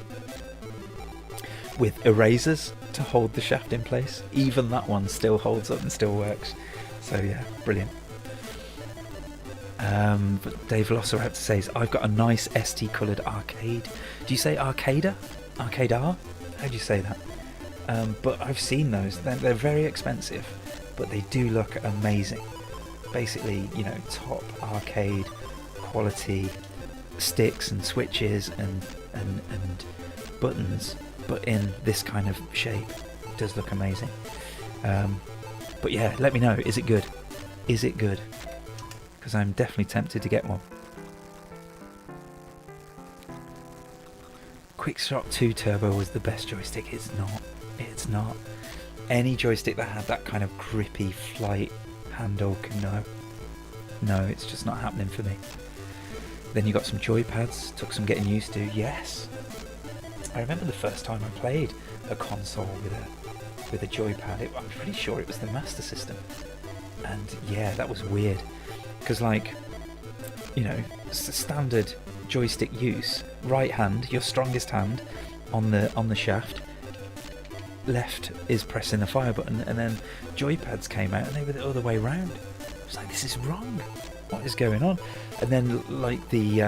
with erasers to hold the shaft in place. Even that one still holds up and still works. So yeah, brilliant. But Dave Velociraptor says, I've got a nice ST coloured arcade. Do you say Arcada? Arcade-R? How do you say that? But I've seen those. They're very expensive, but they do look amazing. Basically, you know, top arcade quality sticks and switches and buttons, but in this kind of shape. It does look amazing. But yeah, let me know. Is it good? Is it good? Because I'm definitely tempted to get one. Quickshot 2 Turbo was the best joystick. It's not. It's not. Any joystick that had that kind of grippy flight handle, no, it's just not happening for me. Then you got some joypads, took some getting used to. Yes, I remember the first time I played a console with a joypad. I'm pretty sure it was the Master System, and yeah, that was weird because, like, you know, standard joystick use, right hand, your strongest hand on the shaft, left is pressing the fire button, and then joypads came out and they were the other way round. I was like, this is wrong. What is going on? And then, like, the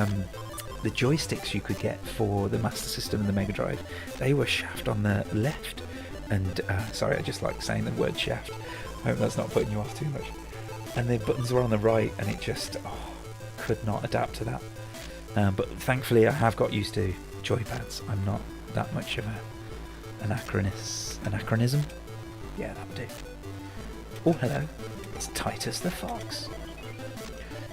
joysticks you could get for the Master System and the Mega Drive, they were shaft on the left. And sorry, I just like saying the word shaft. I hope that's not putting you off too much. And the buttons were on the right, and it just could not adapt to that. But thankfully, I have got used to joypads. I'm not that much of anachronism. Yeah, that'll do. Oh, hello. It's Titus the Fox.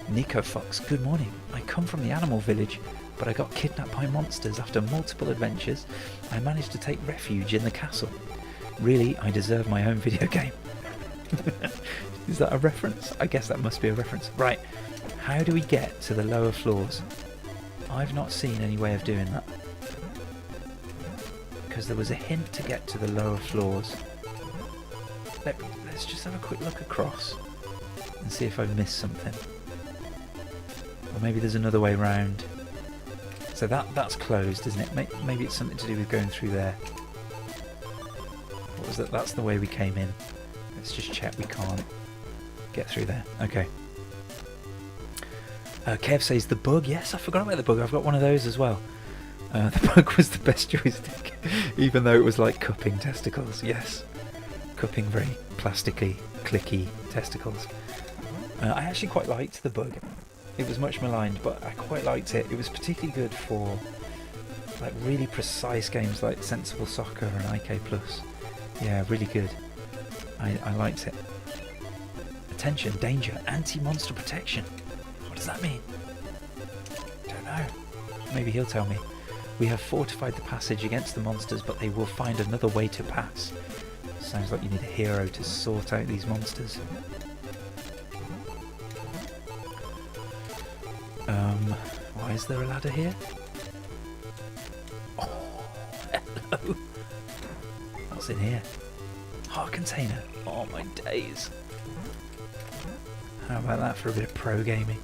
Nico Fox, good morning. I come from the animal village, but I got kidnapped by monsters after multiple adventures. I managed to take refuge in the castle. Really, I deserve my own video game. Is that a reference? I guess that must be a reference. Right, how do we get to the lower floors? I've not seen any way of doing that. Because there was a hint to get to the lower floors. Let's just have a quick look across and see if I've missed something. Or maybe there's another way round. So that's closed, isn't it? Maybe it's something to do with going through there. What was that? That's the way we came in. Let's just check we can't get through there. Okay. Kev says the bug. Yes, I forgot about the bug. I've got one of those as well. The bug was the best joystick, even though it was like cupping testicles. Yes, cupping very plasticky, clicky testicles. I actually quite liked the bug. It was much maligned, but I quite liked it. It was particularly good for like really precise games like Sensible Soccer and IK Plus. Yeah, really good. I liked it. Attention, danger, anti-monster protection. What does that mean? Don't know. Maybe he'll tell me. We have fortified the passage against the monsters, but they will find another way to pass. Sounds like you need a hero to sort out these monsters. Why is there a ladder here? Oh, hello. What's in here? Heart container. Oh my days. How about that for a bit of pro gaming?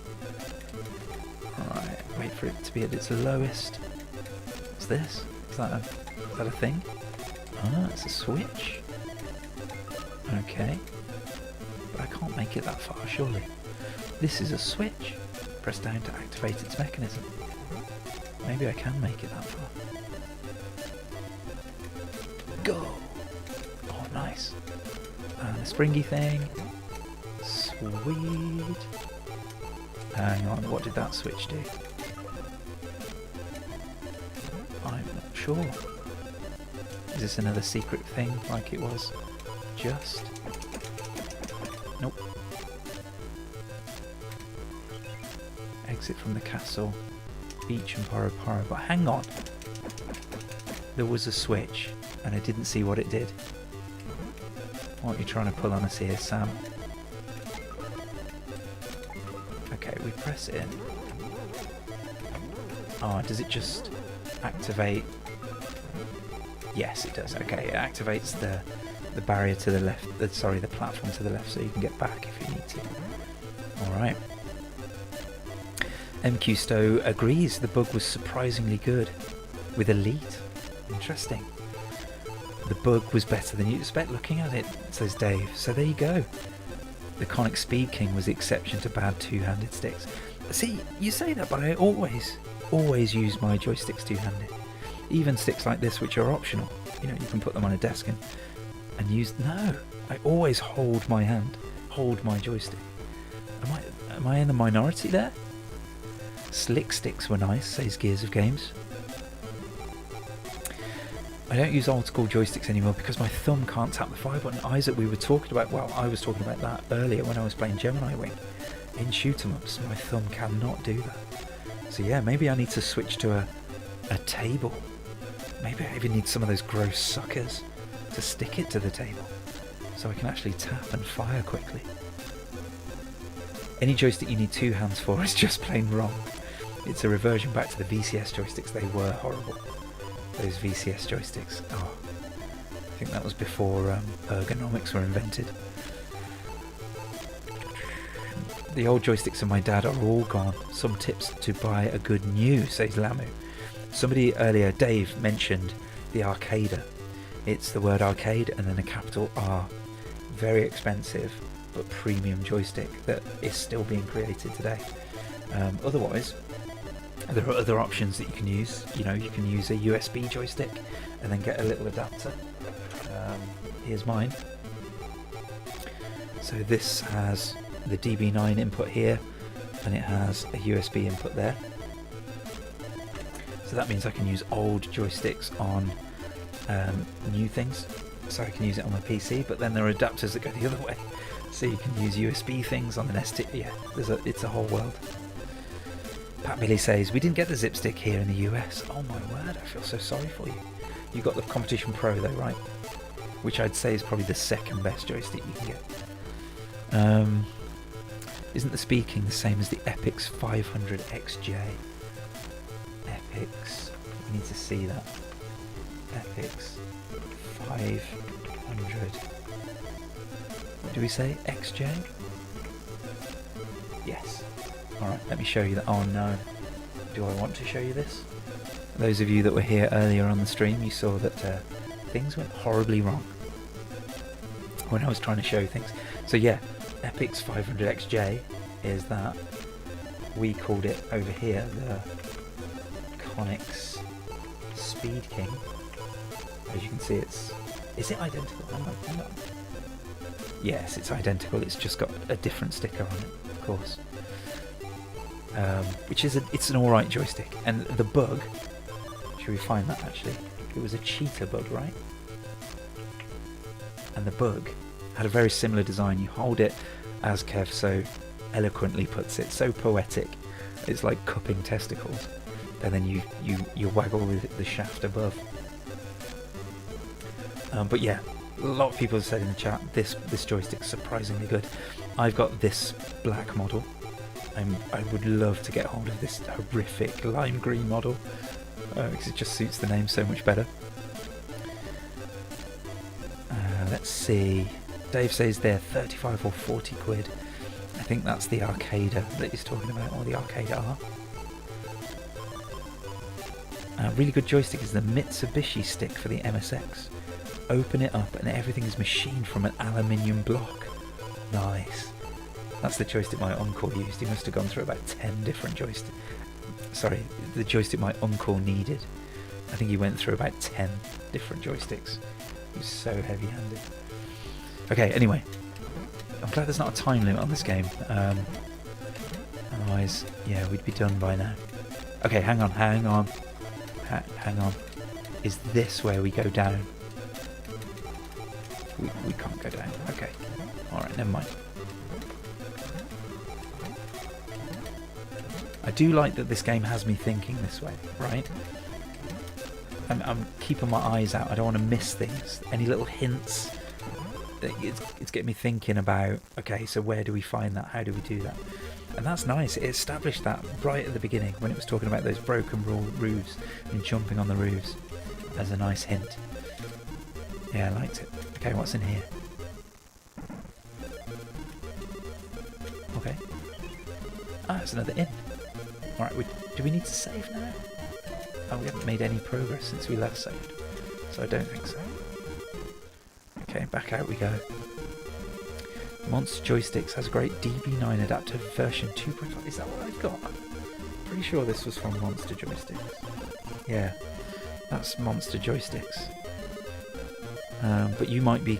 Alright, wait for it to be at its lowest. What's this? Is that a thing? Ah, it's a switch. Okay. But I can't make it that far, surely. This is a switch. Press down to activate its mechanism. Maybe I can make it that far. Go! Oh, nice. And a springy thing. Sweet. Hang on, what did that switch do? I'm not sure. Is this another secret thing like it was? Just. Nope. Exit from the castle. Beach and Poro Poro. But hang on. There was a switch, and I didn't see what it did. What are you trying to pull on us here, Sam? Okay, we press it. Oh, does it just activate? Yes, it does. Okay, it activates the barrier to the left. Sorry, the platform to the left, so you can get back if you need to. All right. MQ Stowe agrees the bug was surprisingly good with Elite. Interesting. The bug was better than you'd expect looking at it, says Dave. So there you go. The Conic Speed King was the exception to bad two-handed sticks. See, you say that, but I always use my joysticks two-handed. Even sticks like this, which are optional. You know, you can put them on a desk and use... No! I always hold my hand, hold my joystick. Am I in the minority there? Slick sticks were nice, says Gears of Games. I don't use old school joysticks anymore because my thumb can't tap the fire button. Isaac, we were talking about, well, I was talking about that earlier when I was playing Gemini Wing. In shoot 'em ups, my thumb cannot do that. So yeah, maybe I need to switch to a table. Maybe I even need some of those gross suckers to stick it to the table so I can actually tap and fire quickly. Any joystick you need two hands for is just plain wrong. It's a reversion back to the VCS joysticks. They were horrible. Those VCS joysticks. Oh, I think that was before ergonomics were invented. The old joysticks of my dad are all gone. Some tips to buy a good new, says Lamu. Somebody earlier, Dave, mentioned the Arcader. It's the word arcade and then a capital R. Very expensive but premium joystick that is still being created today. Otherwise, there are other options that you can use. You know, you can use a USB joystick and then get a little adapter. Here's mine. So this has the DB9 input here and it has a USB input there. So that means I can use old joysticks on new things. So I can use it on my PC, but then there are adapters that go the other way. So you can use USB things on an ST. Yeah, it's a whole world. Pat Billy says, we didn't get the zip stick here in the US. Oh my word, I feel so sorry for you. You got the Competition Pro though, right? Which I'd say is probably the second best joystick you can get. Isn't the Speed King the same as the Epix 500XJ? Epix, we need to see that. Epix 500. What do we say? XJ? Yes. Alright, let me show you that. Oh no. Do I want to show you this? Those of you that were here earlier on the stream, you saw that things went horribly wrong when I was trying to show things. So yeah, Epix 500XJ is that. We called it over here the Conix Speed King. As you can see, is it identical? Hang on. Yes, it's identical. It's just got a different sticker on it, of course. Which is it's an alright joystick. And the bug, should we find that actually? It was a cheetah bug, right? And the bug had a very similar design. You hold it, as Kev so eloquently puts it, so poetic. It's like cupping testicles. And then you waggle with the shaft above. But yeah, a lot of people have said in the chat this joystick's surprisingly good. I've got this black model. I would love to get hold of this horrific lime green model because it just suits the name so much better. Let's see. Dave says they're 35 or 40 quid. I think that's the Arcader that he's talking about, or the Arcader R. Really good joystick is the Mitsubishi stick for the MSX. Open it up and everything is machined from an aluminium block. Nice. That's the joystick my uncle used. He must have gone through about 10 different joysticks. Sorry, the joystick my uncle needed. I think he went through about 10 different joysticks. He was so heavy-handed. Okay, anyway. I'm glad there's not a time limit on this game. Otherwise, yeah, we'd be done by now. Okay, hang on. Hang on. Is this where we go down? we can't go down. Okay. Alright, never mind. I do like that this game has me thinking this way, right? I'm keeping my eyes out. I don't want to miss things. Any little hints. It's getting me thinking about, okay, so where do we find that? How do we do that? And that's nice. It established that right at the beginning when it was talking about those broken roofs and jumping on the roofs as a nice hint. Yeah, I liked it. Okay, what's in here? Okay. Ah, it's another inn. Alright, do we need to save now? Oh, we haven't made any progress since we last saved, so I don't think so. Okay, back out we go. Monster Joysticks has a great DB9 adaptive version 2.5. Is that what I've got? Pretty sure this was from Monster Joysticks. Yeah, that's Monster Joysticks. But you might be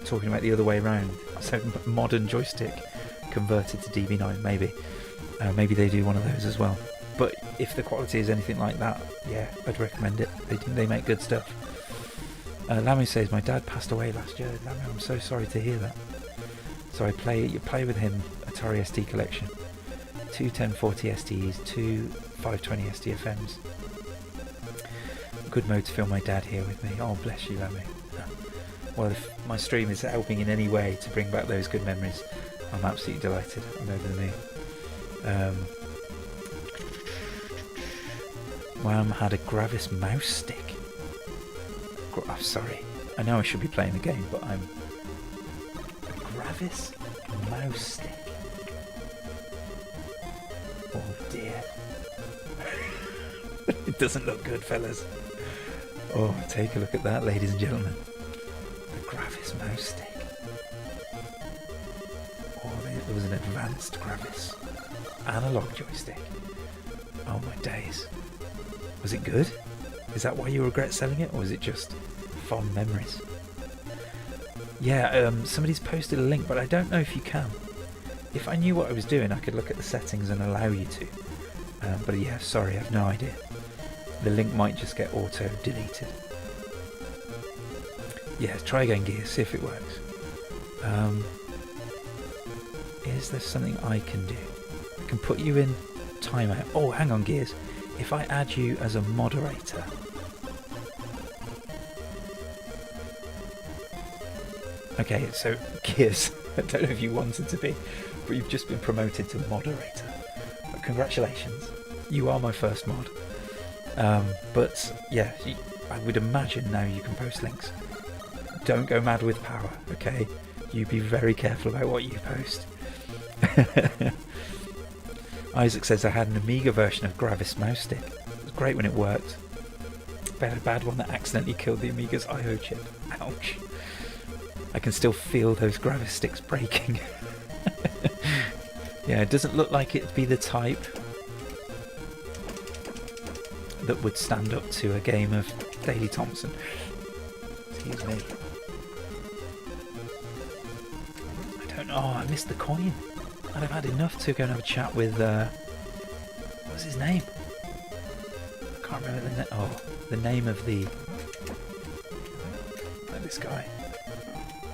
talking about the other way around. So modern joystick converted to DB9, maybe. Maybe they do one of those as well. But if the quality is anything like that, yeah, I'd recommend it. They make good stuff. Lamu says, my dad passed away last year. Lamu, I'm so sorry to hear that. So you play with him Atari SD collection. 2 1040 STEs, 2 520 SDFMs. Good mode to feel my dad here with me. Oh, bless you, Lamu. Well, if my stream is helping in any way to bring back those good memories, I'm absolutely delighted. I'm over the moon. Wham had a Gravis mouse stick. I'm sorry. I know I should be playing the game, but I'm... A Gravis mouse stick. Oh dear. It doesn't look good, fellas. Oh, take a look at that, ladies and gentlemen. The Gravis mouse stick. Oh, there was an advanced Gravis analog joystick. Oh my days. Was it good? Is that why you regret selling it, or is it just fond memories? Yeah, somebody's posted a link, but I don't know if you can. If I knew what I was doing, I could look at the settings and allow you to. But yeah, sorry, I have no idea. The link might just get auto-deleted. Yeah, try again, Gears, see if it works. Is there something I can do? I can put you in timeout. Oh, hang on, Gears. If I add you as a moderator... Okay, so Gears, I don't know if you wanted to be, but you've just been promoted to moderator. But congratulations, you are my first mod. But yeah, I would imagine now you can post links. Don't go mad with power, okay? You be very careful about what you post. Isaac says I had an Amiga version of Gravis mouse stick. It was great when it worked. But I had a bad one that accidentally killed the Amiga's I/O chip. Ouch. I can still feel those Gravis sticks breaking. Yeah, it doesn't look like it'd be the type that would stand up to a game of Daley Thompson. Excuse me. I don't know. Oh, I missed the coin. And I've had enough to go and have a chat with, what's his name? I can't remember the name of the... Like this guy.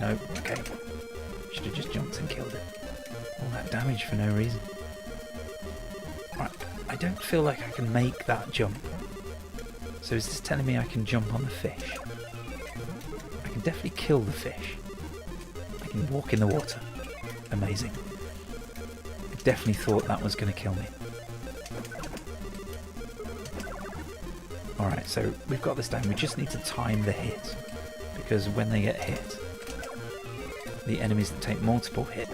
No, okay. Should have just jumped and killed it. All that damage for no reason. Right, I don't feel like I can make that jump. So is this telling me I can jump on the fish? I can definitely kill the fish. I can walk in the water. Amazing. I definitely thought that was going to kill me. Alright, so we've got this down. We just need to time the hit. Because when they get hit, the enemies that take multiple hit.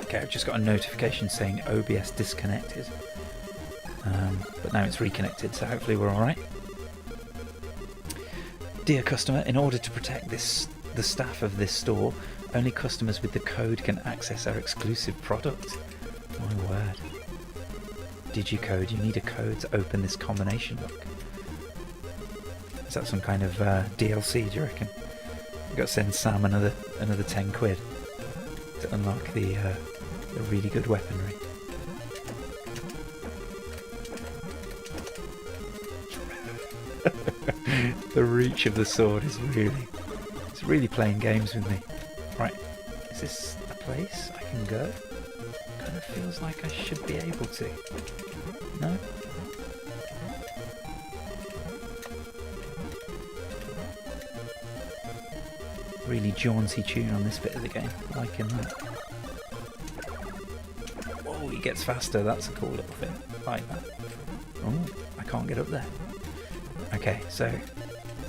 Okay, I've just got a notification saying OBS disconnected. But now it's reconnected, so hopefully we're alright. Dear customer, in order to protect the staff of this store, only customers with the code can access our exclusive product. My word. Digicode, you need a code to open this combination lock. Is that some kind of DLC, do you reckon? You've got to send Sam another 10 quid to unlock the really good weaponry. The reach of the sword is really really playing games with me. Right, is this a place I can go? Kind of feels like I should be able to. No? Really jaunty tune on this bit of the game, liking that. Oh, he gets faster, that's a cool little thing, like that. Oh, I can't get up there. Okay, so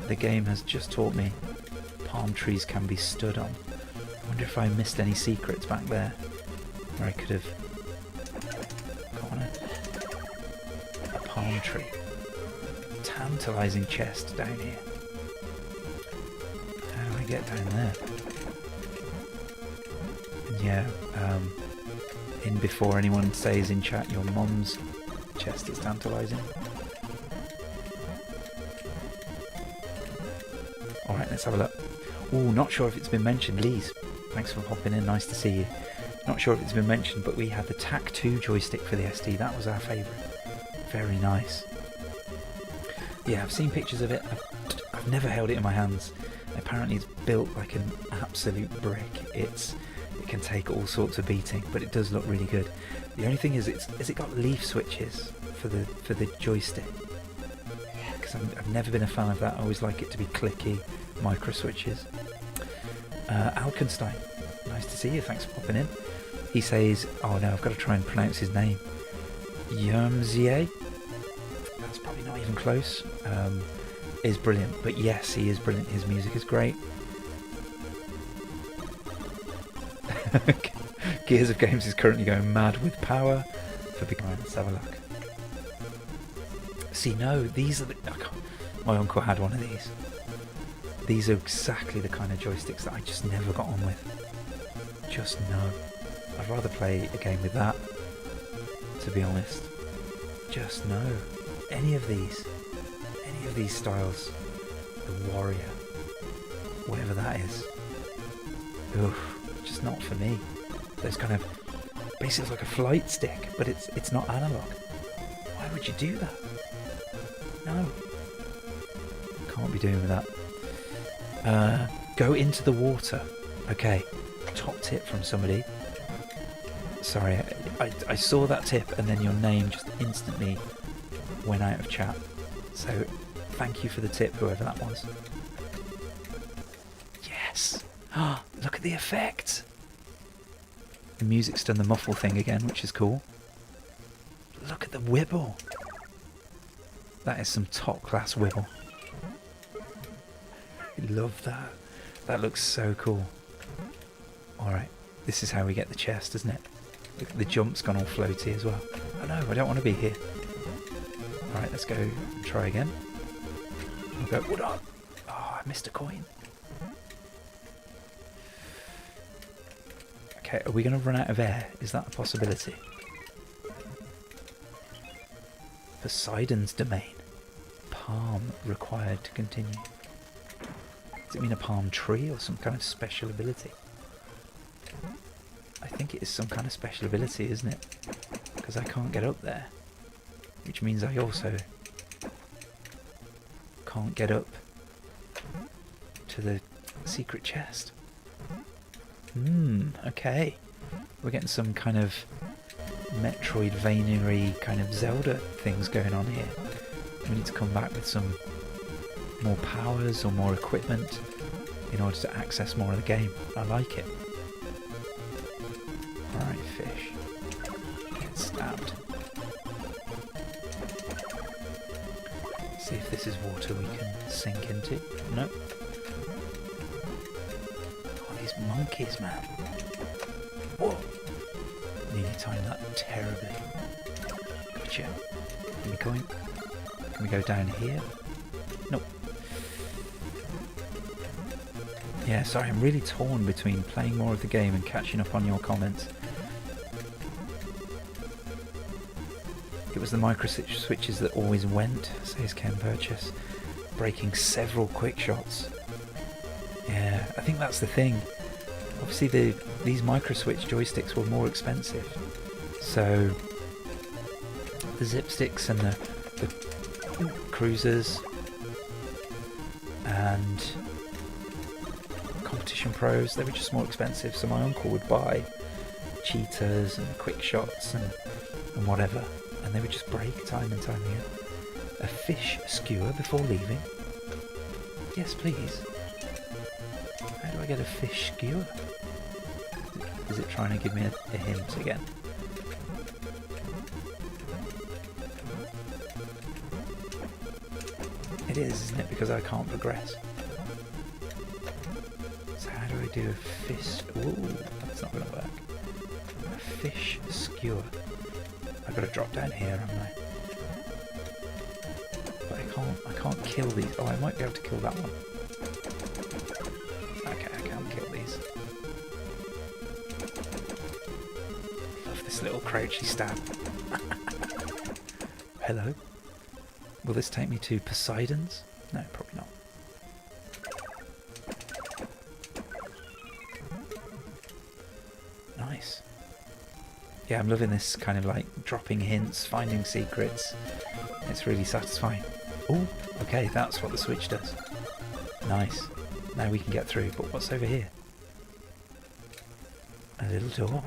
the game has just taught me palm trees can be stood on. I wonder if I missed any secrets back there where I could have got on a palm tree. Tantalising chest down here. How do I get down there? And yeah, in before anyone says in chat your mum's chest is tantalising. Alright, let's have a look. Ooh, not sure if it's been mentioned. Lise, thanks for hopping in, nice to see you. Not sure if it's been mentioned, but we had the TAC2 joystick for the SD. That was our favourite. Very nice. Yeah, I've seen pictures of it. I've never held it in my hands. Apparently it's built like an absolute brick. It can take all sorts of beating, but it does look really good. The only thing is, it got leaf switches for the joystick? Because I've never been a fan of that. I always like it to be clicky, micro switches. Alkenstein, nice to see you. Thanks for popping in. He says, oh no, I've got to try and pronounce his name. Yermzier. That's probably not even close. Is brilliant, but yes, he is brilliant. His music is great. Gears of Games is currently going mad with power for big. Let's have a look. See, no, these are the. My uncle had one of these. These are exactly the kind of joysticks that I just never got on with. Just no. I'd rather play a game with that, to be honest. Just no. Any of these styles. The Warrior. Whatever that is. Oof. Just not for me. Those kind of... basically like a flight stick, but it's not analog. Why would you do that? No. Can't be doing with that. Go into the water. Okay. Top tip from somebody. Sorry, I saw that tip and then your name just instantly went out of chat. So, thank you for the tip, whoever that was. Yes! Look at the effect! The music's done the muffle thing again, which is cool. Look at the wibble! That is some top class wibble. I love that. That looks so cool. Alright, this is how we get the chest, isn't it? Look, the jump's gone all floaty as well. Oh no, I don't want to be here. Alright, let's go and try again. We'll go, what up? Oh, I missed a coin. Okay, are we going to run out of air? Is that a possibility? Poseidon's domain. Palm required to continue. Does it mean a palm tree or some kind of special ability? I think it is some kind of special ability, isn't it? Because I can't get up there. Which means I also can't get up to the secret chest. Okay. We're getting some kind of Metroidvania-y kind of Zelda things going on here. We need to come back with some more powers or more equipment in order to access more of the game. I like it. Alright, fish. Get stabbed. See if this is water we can sink into. Nope. Oh, these monkeys, man. Whoa! Nearly timed that terribly. Gotcha. Can we go in? Can we go down here? Nope. Yeah, sorry, I'm really torn between playing more of the game and catching up on your comments. It was the micro switches that always went, says Ken Purchase, breaking several quick shots. Yeah, I think that's the thing. Obviously these micro switch joysticks were more expensive, so the zip sticks and the cruisers and Competition Pros. They were just more expensive, so my uncle would buy cheetahs and quick shots and whatever, and they would just break time and time again. A fish skewer before leaving? Yes, please. How do I get a fish skewer? Is it trying to give me a hint again? It is, isn't it? Because I can't progress. So how do I do a fish? Ooh, that's not going to work. A fish skewer. I've got to drop down here, haven't I? But I can't kill these. Oh, I might be able to kill that one. Okay, I can kill these. Love this little crouchy stab. Hello? Will this take me to Poseidon's? No, probably not. Nice. Yeah, I'm loving this kind of like dropping hints, finding secrets. It's really satisfying. Oh, okay, that's what the switch does. Nice. Now we can get through, but what's over here? A little door.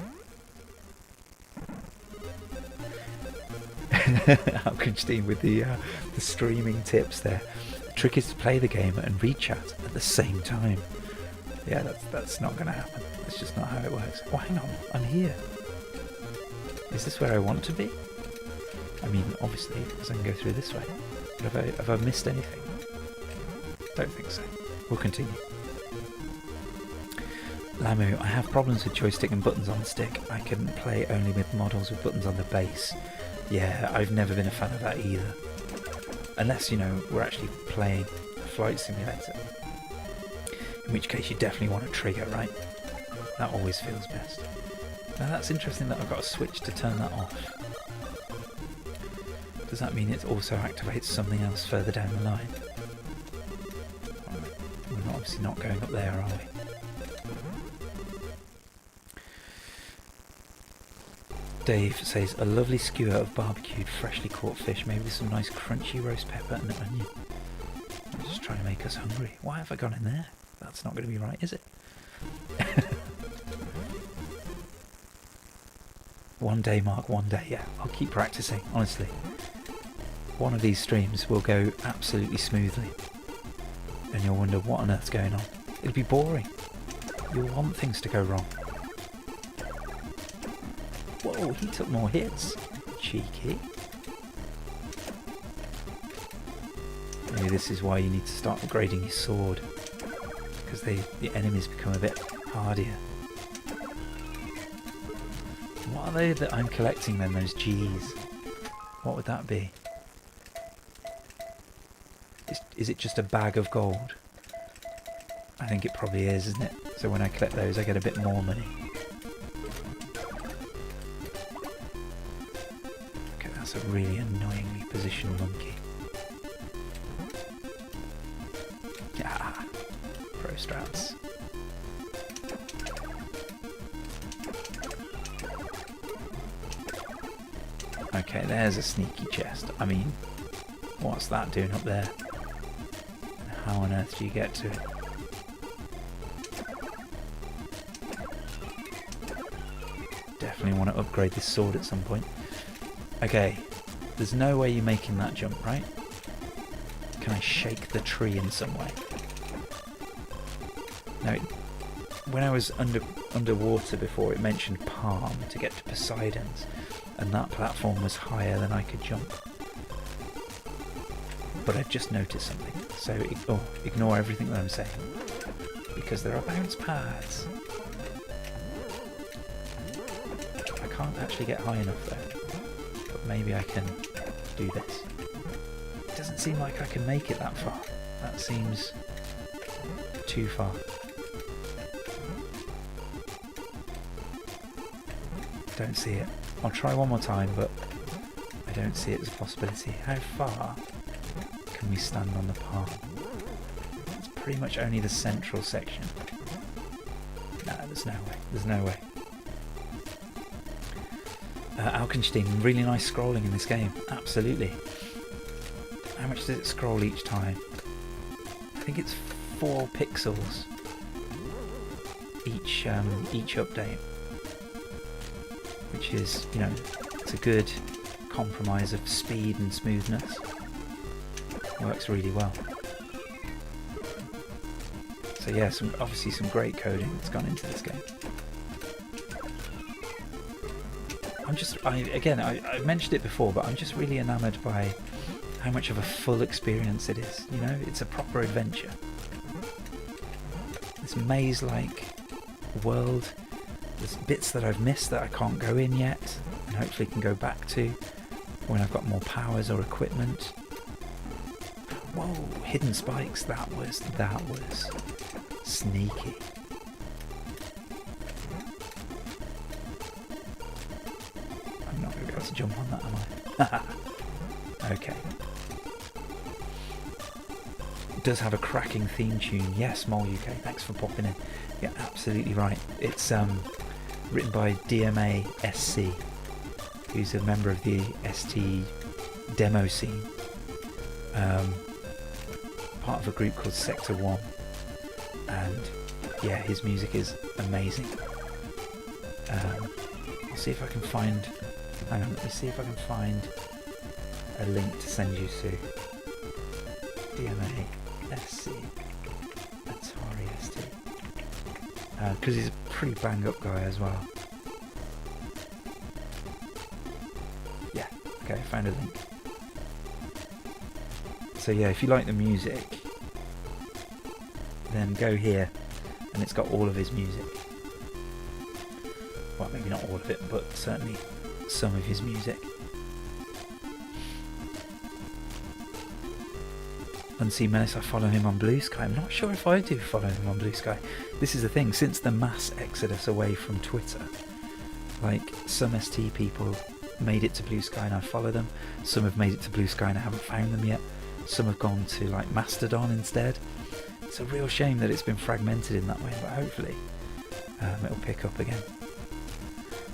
Alkenstein with the streaming tips there. The trick is to play the game and read chat at the same time. Yeah, that's not going to happen. That's just not how it works. Oh, hang on, I'm here. Is this where I want to be? I mean, obviously, because I can go through this way. But have I missed anything? Don't think so. We'll continue. Lamu, I have problems with joystick and buttons on stick. I can play only with models with buttons on the base. Yeah, I've never been a fan of that either. Unless, you know, we're actually playing a flight simulator. In which case you definitely want a trigger, right? That always feels best. Now that's interesting that I've got a switch to turn that off. Does that mean it also activates something else further down the line? We're obviously not going up there, are we? Dave says, a lovely skewer of barbecued, freshly caught fish, maybe with some nice crunchy roast pepper and onion. I'm just trying to make us hungry. Why have I gone in there? That's not going to be right, is it? One day, Mark, one day. Yeah, I'll keep practicing, honestly. One of these streams will go absolutely smoothly. And you'll wonder what on earth's going on. It'll be boring. You'll want things to go wrong. Whoa, he took more hits. Cheeky. Maybe this is why you need to start upgrading your sword. Because the enemies become a bit hardier. What are they that I'm collecting then, those G's? What would that be? Is it just a bag of gold? I think it probably is, isn't it? So when I collect those I get a bit more money. Okay, that's a really annoyingly positioned monkey. Ah, pro strats. Okay, there's a sneaky chest. I mean, what's that doing up there? How on earth do you get to it? Definitely want to upgrade this sword at some point. Okay, there's no way you're making that jump, right? Can I shake the tree in some way? No, when I was underwater before, it mentioned Palm to get to Poseidon's, and that platform was higher than I could jump. But I've just noticed something, so ignore everything that I'm saying, because there are bounce pads. I can't actually get high enough though, but maybe I can do this. It doesn't seem like I can make it that far. That seems too far. Don't see it. I'll try one more time, but I don't see it as a possibility. How far can we stand on the path? It's pretty much only the central section. No, there's no way. There's no way. Alkenstein, really nice scrolling in this game. Absolutely. How much does it scroll each time? I think it's 4 pixels. each update, which is, you know, it's a good compromise of speed and smoothness. Works really well. So yeah, obviously some great coding that's gone into this game. I've mentioned it before, but I'm just really enamoured by how much of a full experience it is. You know, it's a proper adventure. This maze-like world. There's bits that I've missed that I can't go in yet, and hopefully can go back to when I've got more powers or equipment. Whoa, hidden spikes. That was sneaky. I'm not going to be able to jump on that, am I? Okay. It does have a cracking theme tune. Yes, Mole UK, thanks for popping in. You're absolutely right. It's written by DMA SC, who's a member of the ST demo scene. Part of a group called Sector 1. And yeah, his music is amazing. I'll see if I can find... Hang on, let me see if I can find a link to send you to. DMA SC Atari ST. Because he's a pretty bang up guy as well. Yeah, okay, found a link. So yeah, if you like the music, then go here, and it's got all of his music. Well, maybe not all of it, but certainly some of his music. Unseen Menace, I follow him on Blue Sky. I'm not sure if I do follow him on Blue Sky. This is the thing, since the mass exodus away from Twitter, like, some ST people made it to Blue Sky and I follow them. Some have made it to Blue Sky and I haven't found them yet. Some have gone to, like, Mastodon instead. It's a real shame that it's been fragmented in that way, but hopefully it'll pick up again.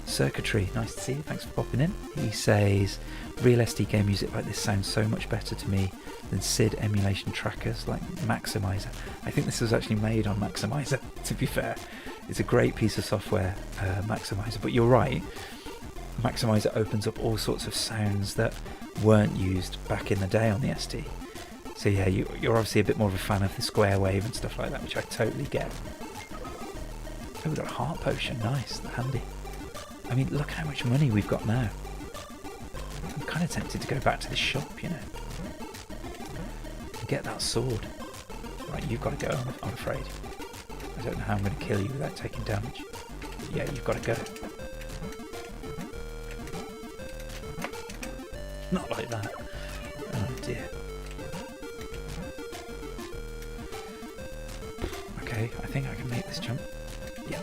Circuitry, nice to see you, thanks for popping in. He says, real SD game music like this sounds so much better to me than SID emulation trackers like Maximizer. I think this was actually made on Maximizer, to be fair. It's a great piece of software, Maximizer, but you're right, Maximizer opens up all sorts of sounds that weren't used back in the day on the ST. So yeah, you're obviously a bit more of a fan of the square wave and stuff like that, which I totally get. Oh, we've got a heart potion, nice, handy. I mean, look how much money we've got now. I'm kind of tempted to go back to the shop, you know. And get that sword. Right, you've got to go, I'm afraid. I don't know how I'm going to kill you without taking damage. But yeah, you've got to go. Not like that. Oh dear. Okay, I think I can make this jump. Yeah.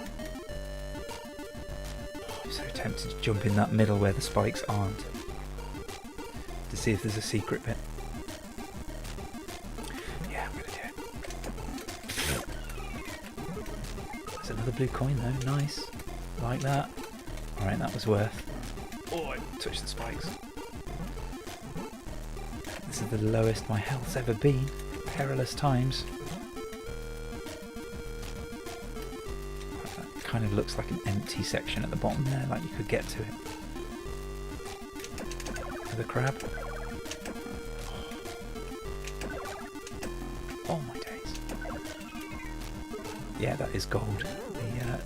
I'm so tempted to jump in that middle where the spikes aren't. To see if there's a secret bit. Yeah, I'm gonna do it. There's another blue coin though, nice. Like that. Alright, that was worth. Oh, I touched the spikes. This is the lowest my health's ever been. Perilous times. That kind of looks like an empty section at the bottom there, like you could get to it. For the crab. Oh my days. Yeah, that is gold.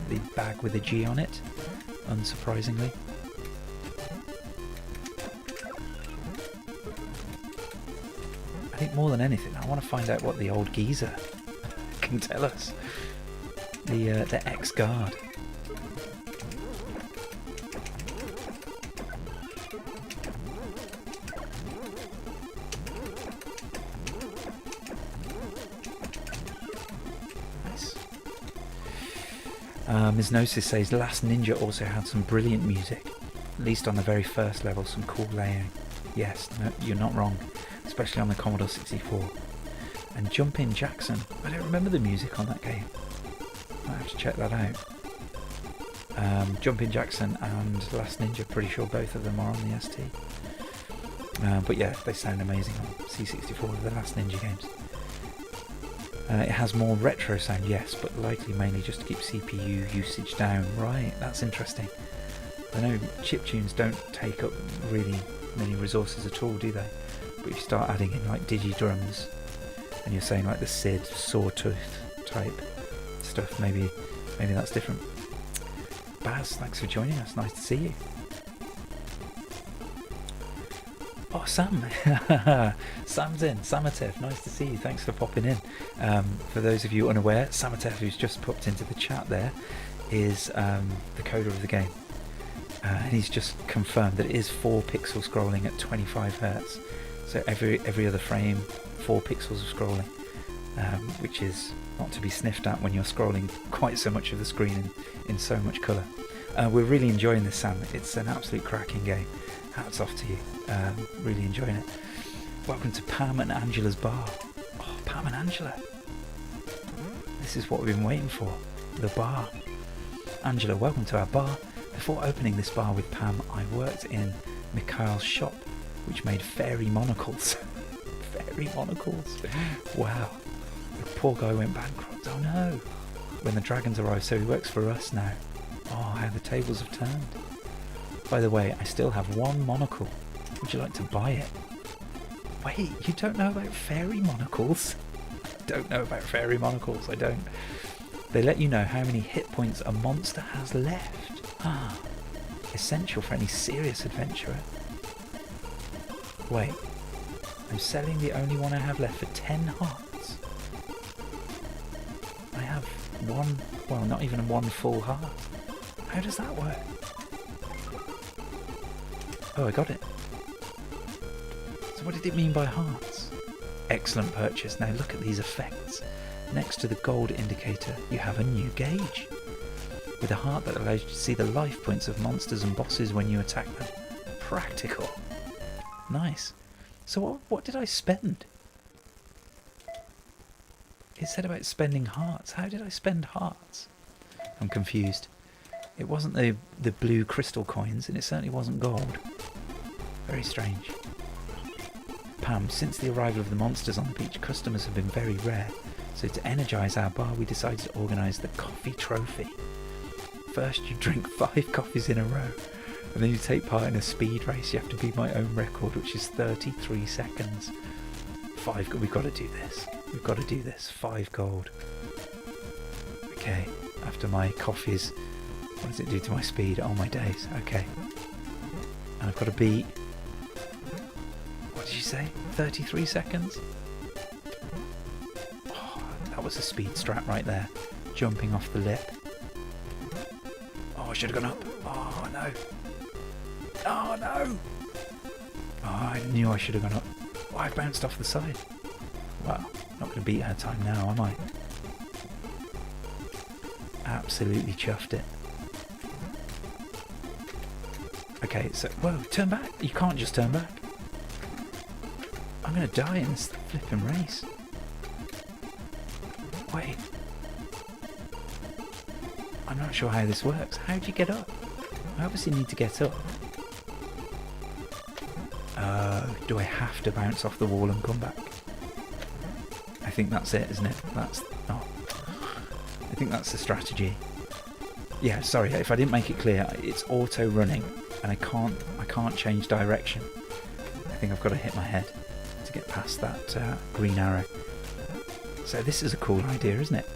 The bag with a G on it, unsurprisingly. I think more than anything, I want to find out what the old geezer can tell us. The ex-guard. Nice. Ms. Gnosis says, Last Ninja also had some brilliant music. At least on the very first level, some cool layering. Yes, no, you're not wrong. Especially on the Commodore 64. And Jumpin' Jackson. I don't remember the music on that game. Might have to check that out. Jumpin' Jackson and Last Ninja, pretty sure both of them are on the ST. But yeah, they sound amazing on C64, the Last Ninja games. It has more retro sound, yes, but likely mainly just to keep CPU usage down. Right, that's interesting. I know chiptunes don't take up really many resources at all, do they? But if you start adding in like digi-drums, and you're saying like the SID, sawtooth type stuff, maybe that's different. Baz, thanks for joining us. Nice to see you. Oh, Sam. Sam's in. Samatev, nice to see you. Thanks for popping in. For those of you unaware, Samatev, who's just popped into the chat there, is the coder of the game. And he's just confirmed that it is 4 pixel scrolling at 25 Hz. So every other frame, 4 pixels of scrolling, which is not to be sniffed at when you're scrolling quite so much of the screen in so much colour. We're really enjoying this, Sam. It's an absolute cracking game. Hats off to you. Really enjoying it. Welcome to Pam and Angela's bar. Oh, Pam and Angela. This is what we've been waiting for. The bar. Angela, welcome to our bar. Before opening this bar with Pam, I worked in Mikhail's shop, which made fairy monocles. Fairy monocles. Wow. The poor guy went bankrupt. Oh no. When the dragons arrived, so he works for us now. Oh, how the tables have turned. By the way, I still have 1 monocle. Would you like to buy it? Wait, you don't know about fairy monocles? I don't know about fairy monocles, I don't. They let you know how many hit points a monster has left. Ah, essential for any serious adventurer. Wait, I'm selling the only one I have left for 10 hearts. I have 1, well, not even 1 full heart. How does that work? Oh, I got it. So what did it mean by hearts? Excellent purchase. Now look at these effects. Next to the gold indicator, you have a new gauge, with a heart that allows you to see the life points of monsters and bosses when you attack them. Practical. Nice. So what did I spend? It said about spending hearts. How did I spend hearts? I'm confused. It wasn't the blue crystal coins, and it certainly wasn't gold. Very strange. Pam, since the arrival of the monsters on the beach, customers have been very rare. So to energise our bar, we decided to organise the coffee trophy. First you drink 5 coffees in a row, and then you take part in a speed race. You have to beat my own record, which is 33 seconds. 5, we've got to do this. We've got to do this. 5 gold. Okay, after my coffees, what does it do to my speed? Oh my days, okay. And I've got to beat, what did you say? 33 seconds? Oh, that was a speed strat right there. Jumping off the lip. Oh, I should have gone up. Oh no. Oh no! Oh, I knew I should have gone up. Oh, I bounced off the side. Well, not going to beat her time now, am I? Absolutely chuffed it. Okay, so, whoa, turn back. You can't just turn back. I'm going to die in this flipping race. Wait. I'm not sure how this works. How do you get up? I obviously need to get up. Do I have to bounce off the wall and come back? I think that's it, isn't it? That's... oh. I think that's the strategy. Yeah, sorry, if I didn't make it clear, it's auto running, and I can't change direction. I think I've got to hit my head to get past that green arrow. So this is a cool idea, isn't it?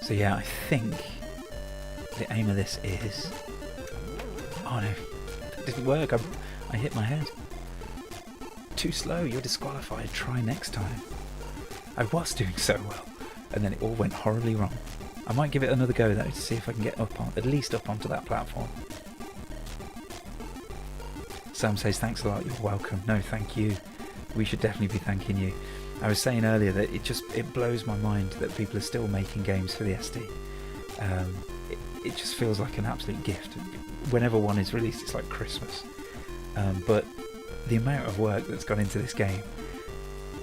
So yeah, I think the aim of this is... oh no, it didn't work. I hit my head. Too slow, you're disqualified. Try next time. I was doing so well, and then it all went horribly wrong. I might give it another go though to see if I can get up on, at least up onto that platform. Sam says thanks a lot. You're welcome. No, thank you. We should definitely be thanking you. I was saying earlier that it blows my mind that people are still making games for the SD. It just feels like an absolute gift. Whenever one is released, it's like Christmas. But the amount of work that's gone into this game,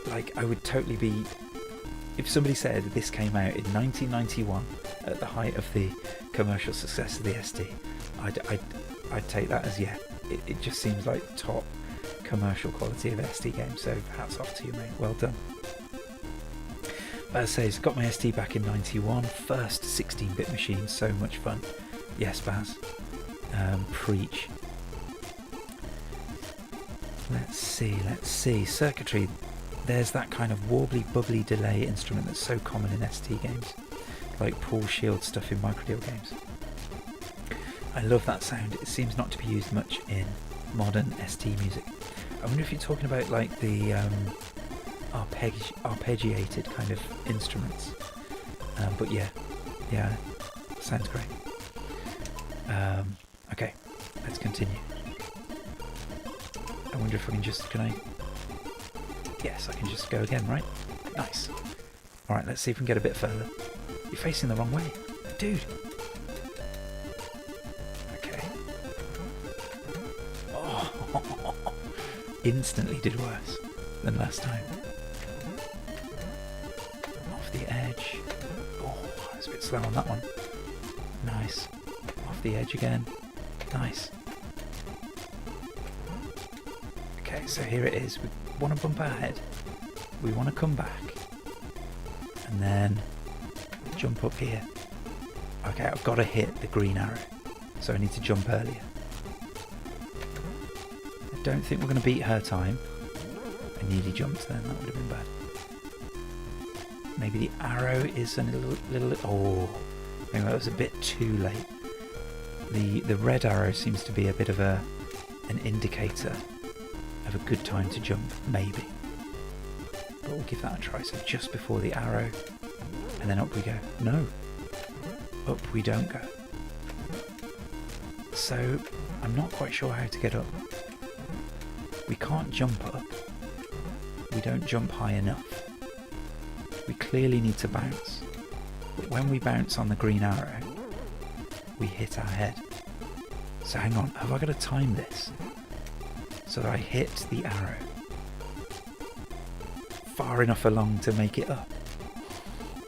like I would totally be... if somebody said this came out in 1991 at the height of the commercial success of the SD, I'd take that as, yeah, it just seems like top commercial quality of SD games, so hats off to you, mate. Well done. As I say, it's got my SD back in '91. First 16-bit machine, so much fun. Yes, Baz. Preach. Let's see. Circuitry. There's that kind of warbly, bubbly delay instrument that's so common in ST games, like Paul Shield stuff in microdeal games. I love that sound. It seems not to be used much in modern ST music. I wonder if you're talking about like the arpeggiated kind of instruments. But yeah, sounds great. Okay, let's continue. I wonder if I can just, yes, I can just go again, right? Nice. Alright, let's see if we can get a bit further. You're facing the wrong way. Dude. Okay. Oh, instantly did worse than last time. Off the edge. Oh, I was a bit slow on that one. Nice. Off the edge again. Nice. Okay, so here it is. We want to bump ahead. We want to come back. And then jump up here. Okay, I've got to hit the green arrow. So I need to jump earlier. I don't think we're going to beat her time. I nearly jumped then, that would have been bad. Maybe the arrow is a little oh, maybe that was a bit too late. The red arrow seems to be a bit of an indicator of a good time to jump, maybe. But we'll give that a try. So just before the arrow, and then up we go. No, up we don't go. So I'm not quite sure how to get up. We can't jump up. We don't jump high enough. We clearly need to bounce. But when we bounce on the green arrow, we hit our head. So hang on, have I got to time this so that I hit the arrow far enough along to make it up?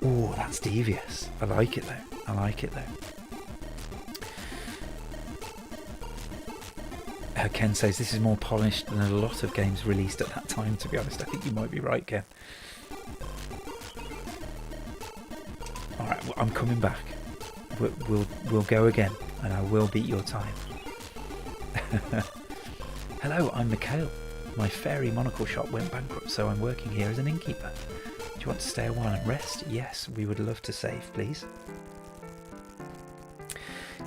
Oh, that's devious. I like it though. Ken says this is more polished than a lot of games released at that time, to be honest. I think you might be right, Ken. Alright, well, I'm coming back. We'll go again, and I will beat your time. Hello, I'm Mikhail. My fairy monocle shop went bankrupt, so I'm working here as an innkeeper. Do you want to stay a while and rest? Yes, we would love to save, please.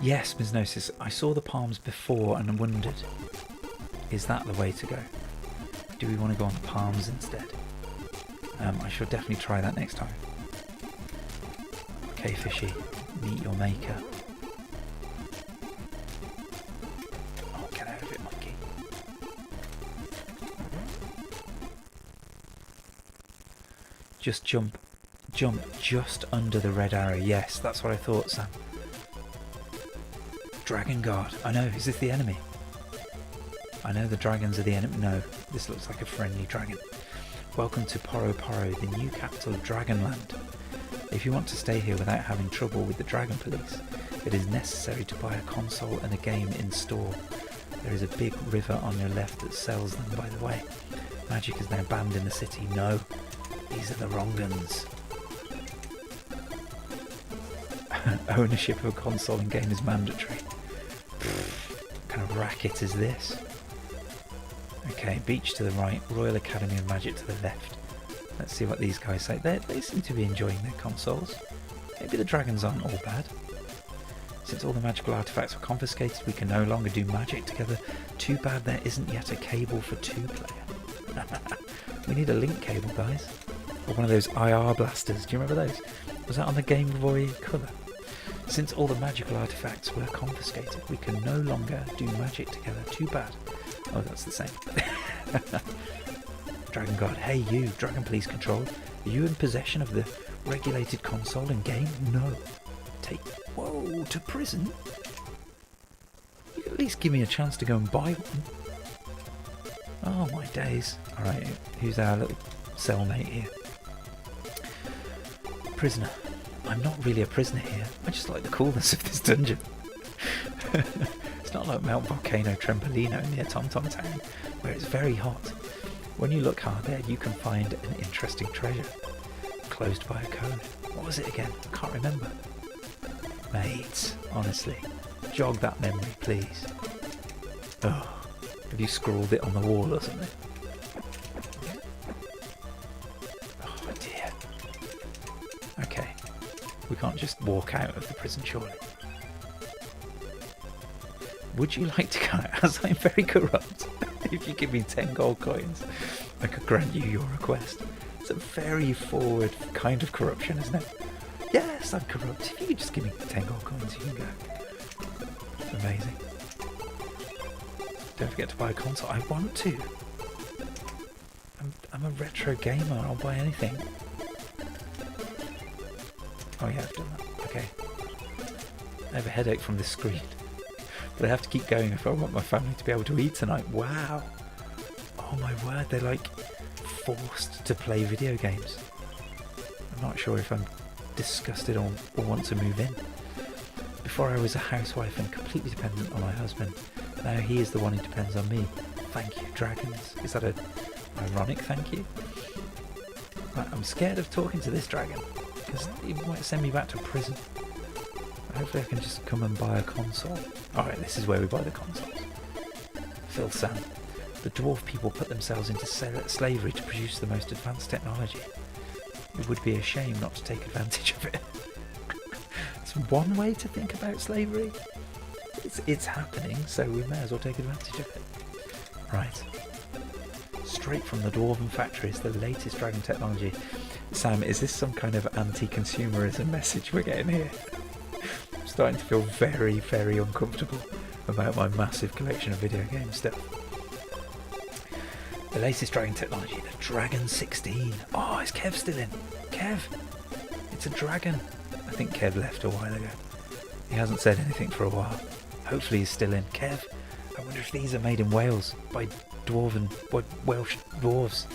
Yes, Ms. Gnosis, I saw the palms before and wondered, is that the way to go? Do we want to go on the palms instead? I shall definitely try that next time. Okay, fishy, meet your maker. Oh, get out of it, monkey. Just jump just under the red arrow. Yes, that's what I thought, Sam. Dragon Guard. I know, is this the enemy? I know the dragons are the enemy. No, this looks like a friendly dragon. Welcome to Poro Poro, the new capital of Dragonland. If you want to stay here without having trouble with the Dragon Police, it is necessary to buy a console and a game in store. There is a big river on your left that sells them, by the way. Magic is now banned in the city. No, these are the wrong guns. Ownership of a console and game is mandatory. What kind of racket is this? Okay, beach to the right, Royal Academy of Magic to the left. Let's see what these guys say. They seem to be enjoying their consoles. Maybe the dragons aren't all bad. Since all the magical artifacts were confiscated, we can no longer do magic together. Too bad there isn't yet a cable for 2-player. We need a link cable, guys. Or one of those IR blasters. Do you remember those? Was that on the Game Boy Color? Since all the magical artifacts were confiscated, we can no longer do magic together. Too bad. Oh, that's the same. Dragon Guard. Hey you, Dragon Police Control. Are you in possession of the regulated console and game? No. Whoa, to prison? You can at least give me a chance to go and buy one. Oh my days. Alright, who's our little cellmate here? Prisoner. I'm not really a prisoner here. I just like the coolness of this dungeon. It's not like Mount Volcano Trembolino near Tom Tom Town, where it's very hot. When you look hard there, you can find an interesting treasure. closed by a code. What was it again? I can't remember. Mate, honestly, jog that memory, please. Oh, have you scrawled it on the wall or something? Oh dear. Okay, we can't just walk out of the prison, surely. Would you like to go out, as I'm very corrupt? If you give me 10 gold coins, I could grant you your request. It's a very forward kind of corruption, isn't it? Yes, I'm corrupt. If you could just give me 10 gold coins, you can go. Amazing. Don't forget to buy a console. I want to. I'm a retro gamer. I'll buy anything. Oh yeah, I've done that. Okay. I have a headache from this screen. But I have to keep going if I want my family to be able to eat tonight. Wow. Oh my word, they're like forced to play video games. I'm not sure if I'm disgusted or want to move in. Before I was a housewife and completely dependent on my husband. Now he is the one who depends on me. Thank you, dragons. Is that an ironic thank you? I'm scared of talking to this dragon because he might send me back to prison. Hopefully I can just come and buy a console. Alright, this is where we buy the consoles. Phil Sam. The dwarf people put themselves into slavery to produce the most advanced technology. It would be a shame not to take advantage of it. It's one way to think about slavery. It's happening, so we may as well take advantage of it. Right. Straight from the dwarven factories, the latest dragon technology. Sam, is this some kind of anti-consumerism message we're getting here? I'm starting to feel very, very uncomfortable about my massive collection of video game stuff. The latest dragon technology, the Dragon 16. Oh, is Kev still in? Kev! It's a dragon. I think Kev left a while ago. He hasn't said anything for a while. Hopefully he's still in. Kev, I wonder if these are made in Wales by Welsh dwarves.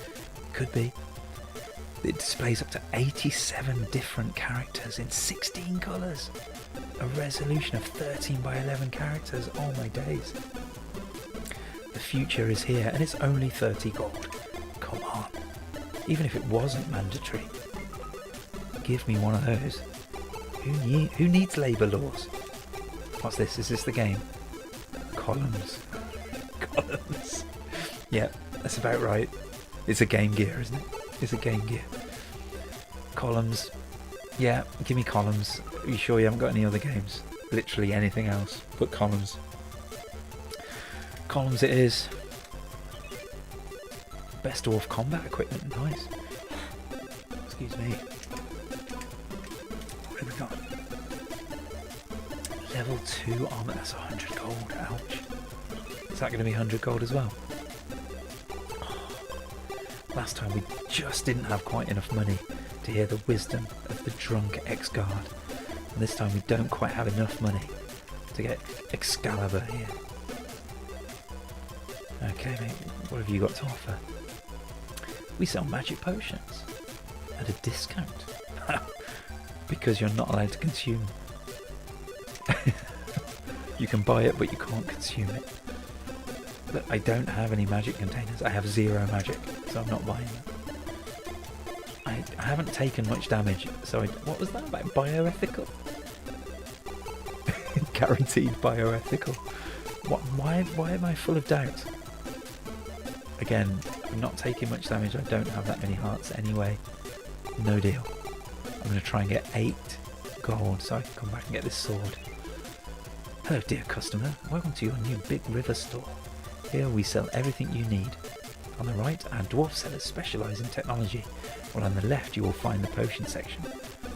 Could be. It displays up to 87 different characters in 16 colours. A resolution of 13 by 11 characters. Oh my days. The future is here and it's only 30 gold. Come on. Even if it wasn't mandatory. Give me one of those. Who needs labour laws? What's this? Is this the game? Columns. Columns. Yeah, that's about right. It's a Game Gear, isn't it? It's a Game Gear. Columns. Yeah, give me columns. Are you sure you haven't got any other games? Literally anything else but columns. Columns it is. Best dwarf combat equipment. Nice. Excuse me. What have we got? Level 2 armor. That's 100 gold. Ouch. Is that going to be 100 gold as well? Last time we just didn't have quite enough money to hear the wisdom of the drunk ex-guard. And this time we don't quite have enough money to get Excalibur here. Okay mate, what have you got to offer? We sell magic potions at a discount. Because you're not allowed to consume. You can buy it but you can't consume it. Look, I don't have any magic containers. I have 0 magic, so I'm not buying it. I haven't taken much damage, so what was that about? Bioethical? Guaranteed bioethical. Why am I full of doubt? Again, I'm not taking much damage. I don't have that many hearts anyway. No deal. I'm going to try and get 8 gold so I can come back and get this sword. Hello dear customer, welcome to your new Big River store. Here we sell everything you need. On the right, our dwarf sellers specialise in technology, while on the left you will find the potion section.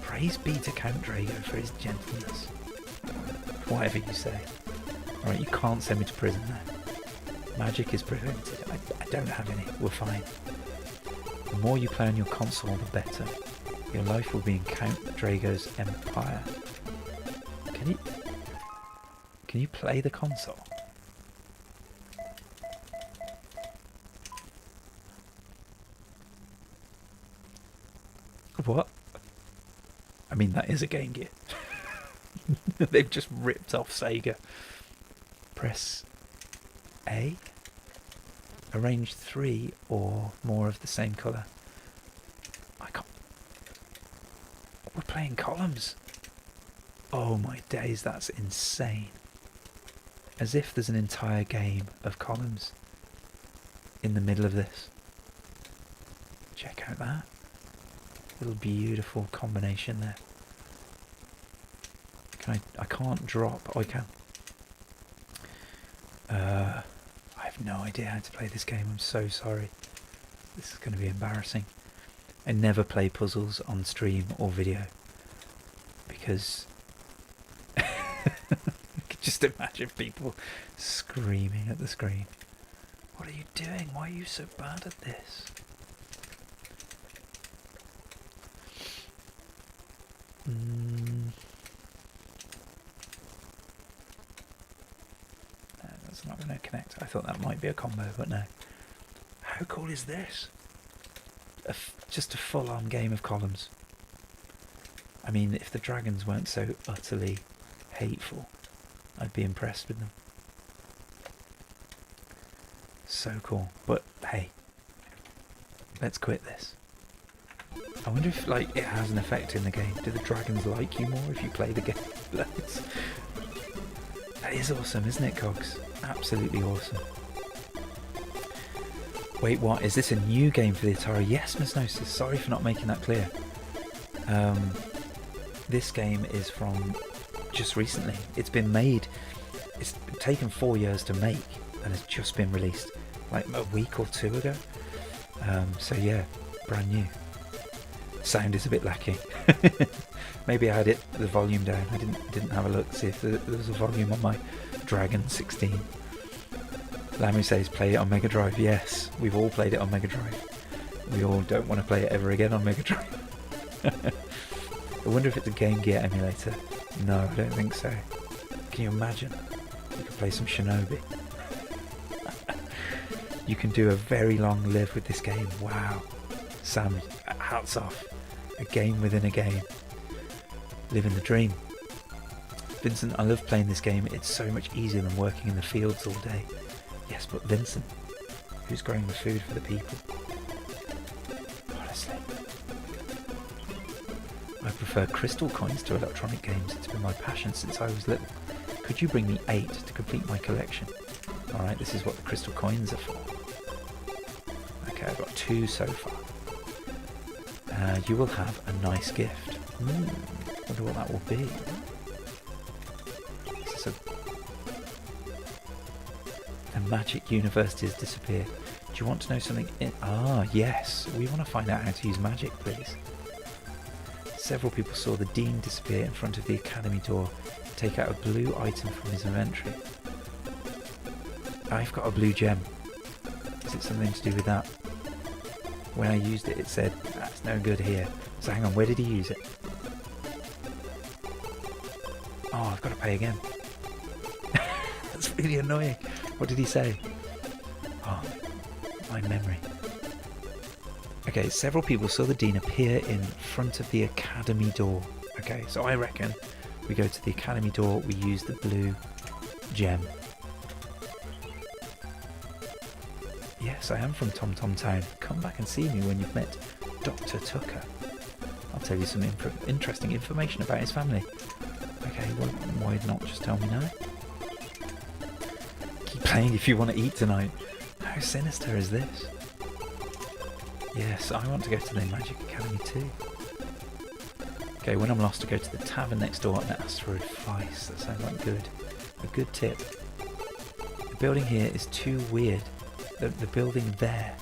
Praise be to Count Drago for his gentleness. Whatever you say. Alright, you can't send me to prison now. Magic is prevented. I don't have any. We're fine. The more you play on your console, the better. Your life will be in Count Drago's empire. Can you play the console? What? I mean, that is a Game Gear. They've just ripped off Sega. Press A. Arrange 3 or more of the same colour. I can't. We're playing columns. Oh my days, that's insane. As if there's an entire game of columns in the middle of this. Check out that. Little beautiful combination there. I can't drop. Oh, I can. I have no idea how to play this game. I'm so sorry. This is going to be embarrassing. I never play puzzles on stream or video because I could just imagine people screaming at the screen. What are you doing? Why are you so bad at this? That's not going to connect. I thought that might be a combo, but no. How cool is this? Just a full-on game of columns. I mean, if the dragons weren't so utterly hateful, I'd be impressed with them. So cool. But hey, let's quit this. I wonder if it has an effect in the game. Do the dragons like you more if you play the game? That is awesome, isn't it, Cogs? Absolutely awesome. Wait, what? Is this a new game for the Atari? Yes, Mesnosis. Sorry for not making that clear. This game is from just recently. It's been made. It's taken 4 years to make and has just been released like a week or two ago. So yeah, brand new. Sound is a bit lacking. Maybe I had the volume down. I didn't have a look to see if there was a volume on my Dragon 16. Lamu says play it on Mega Drive. Yes, we've all played it on Mega Drive. We all don't want to play it ever again on Mega Drive. I wonder if it's a Game Gear emulator. No, I don't think so. Can you imagine? You could play some Shinobi. You can do a very long live with this game. Wow. Sam, hats off. A game within a game. Living the dream. Vincent, I love playing this game. It's so much easier than working in the fields all day. Yes, but Vincent, who's growing the food for the people? Honestly. I prefer crystal coins to electronic games. It's been my passion since I was little. Could you bring me 8 to complete my collection? Alright, this is what the crystal coins are for. Okay, I've got 2 so far. You will have a nice gift. Wonder what that will be. This is a magic university has disappeared. Do you want to know something? Yes. We want to find out how to use magic, please. Several people saw the dean disappear in front of the academy door, take out a blue item from his inventory. I've got a blue gem. Is it something to do with that? When I used it, it said, that's no good here. So hang on, where did he use it? Oh, I've got to pay again. That's really annoying. What did he say? Oh, my memory. Okay, several people saw the dean appear in front of the academy door. Okay, so I reckon we go to the academy door, we use the blue gem. Yes, I am from Tom Tom Town. Come back and see me when you've met Dr. Tucker. I'll tell you some interesting information about his family. Okay, well, why not just tell me now? Keep playing if you want to eat tonight. How sinister is this? Yes, I want to go to the Magic Academy too. Okay, when I'm lost, I go to the tavern next door and ask for advice. That sounds like a good tip. The building here is too weird. The building there.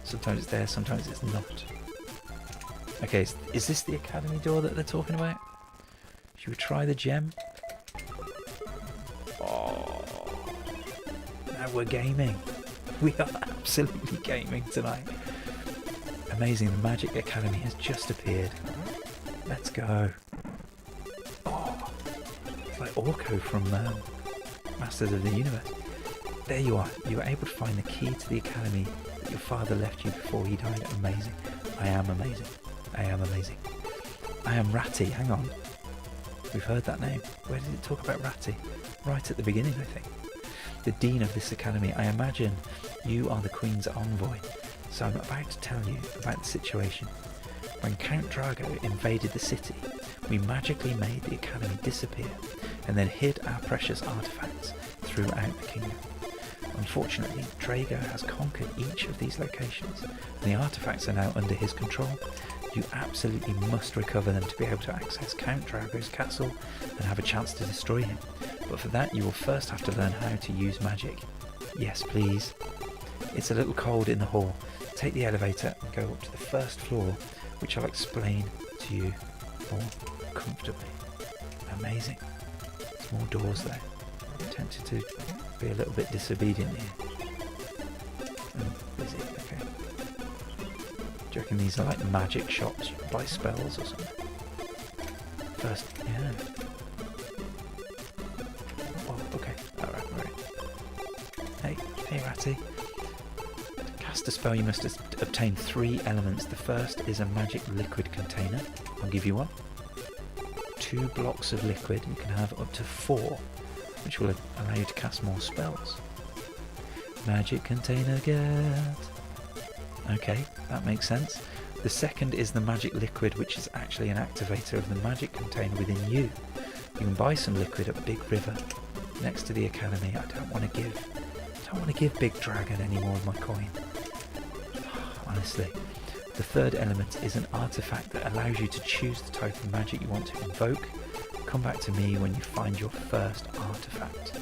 Sometimes it's there, sometimes it's not. Okay, is this the academy door that they're talking about? Should we try the gem? Oh, now we're gaming. We are absolutely gaming tonight. Amazing, the Magic Academy has just appeared. Let's go. Oh, it's like Orko from Masters of the Universe. There you are. You were able to find the key to the academy that your father left you before he died. Amazing. I am amazing. I am amazing. I am Ratty. Hang on. We've heard that name. Where did it talk about Ratty? Right at the beginning, I think. The dean of this academy. I imagine you are the Queen's envoy. So I'm about to tell you about the situation. When Count Drago invaded the city, we magically made the academy disappear and then hid our precious artifacts throughout the kingdom. Unfortunately, Drago has conquered each of these locations, and the artifacts are now under his control. You absolutely must recover them to be able to access Count Drago's castle and have a chance to destroy him. But for that, you will first have to learn how to use magic. Yes, please. It's a little cold in the hall. Take the elevator and go up to the first floor, which I'll explain to you more comfortably. Amazing. There's more doors there. I'm tempted to be a little bit disobedient here. Busy, okay. Do you reckon these are like magic shops? You can buy spells or something? First, yeah. Oh, okay. Alright. Hey, Ratty. To cast a spell, you must obtain 3 elements. The first is a magic liquid container. I'll give you one. 2 blocks of liquid. You can have up to 4, which will allow you to cast more spells. Magic container get. Okay, that makes sense. The second is the magic liquid, which is actually an activator of the magic container within you. You can buy some liquid at Big River, next to the academy. I don't want to give Big Dragon any more of my coin. Honestly. The third element is an artifact that allows you to choose the type of magic you want to invoke. Come back to me when you find your first artifact.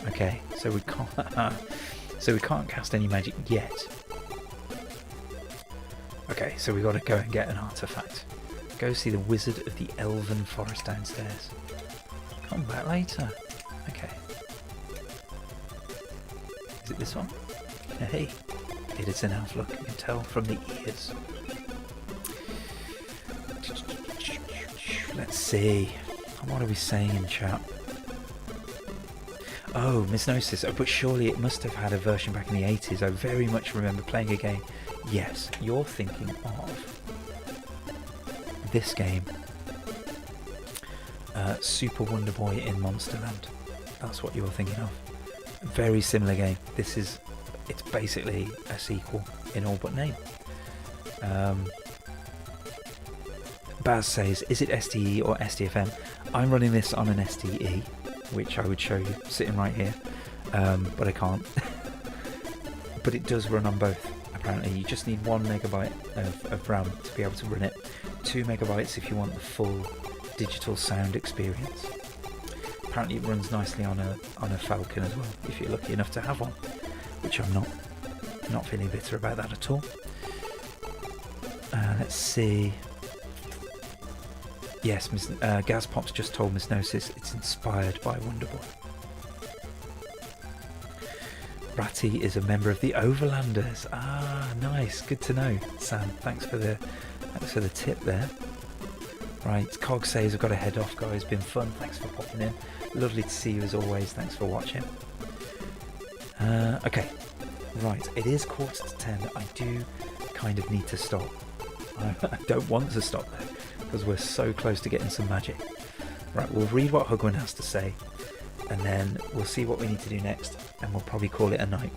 Okay, so we can't cast any magic yet. Okay, so we got to go and get an artifact. Go see the Wizard of the Elven Forest downstairs. Come back later. Okay. Is it this one? Hey, it is an elf look. You can tell from the ears. Let's see. What are we saying in chat? Oh, Miss Gnosis. Oh, but surely it must have had a version back in the 80s. I very much remember playing a game. Yes, you're thinking of this game. Super Wonder Boy in Monsterland. That's what you're thinking of. Very similar game. It's basically a sequel in all but name. Baz says, is it STE or STFM? I'm running this on an STE, which I would show you sitting right here, but I can't. But it does run on both. Apparently, you just need 1 megabyte of RAM to be able to run it. 2 megabytes if you want the full digital sound experience. Apparently, it runs nicely on a Falcon as well, if you're lucky enough to have one, which I'm not. Not feeling bitter about that at all. Let's see. Yes, Gazpop's just told Miss Gnosis it's inspired by Wonder Boy. Ratty is a member of the Overlanders. Ah, nice. Good to know, Sam. Thanks for the tip there. Right, Cog says I've got to head off, guys. Been fun. Thanks for popping in. Lovely to see you as always. Thanks for watching. Okay. Right, it is 9:45. I do kind of need to stop. I don't want to stop though, because we're so close to getting some magic. Right, we'll read what Hugwin has to say, and then we'll see what we need to do next, and we'll probably call it a night.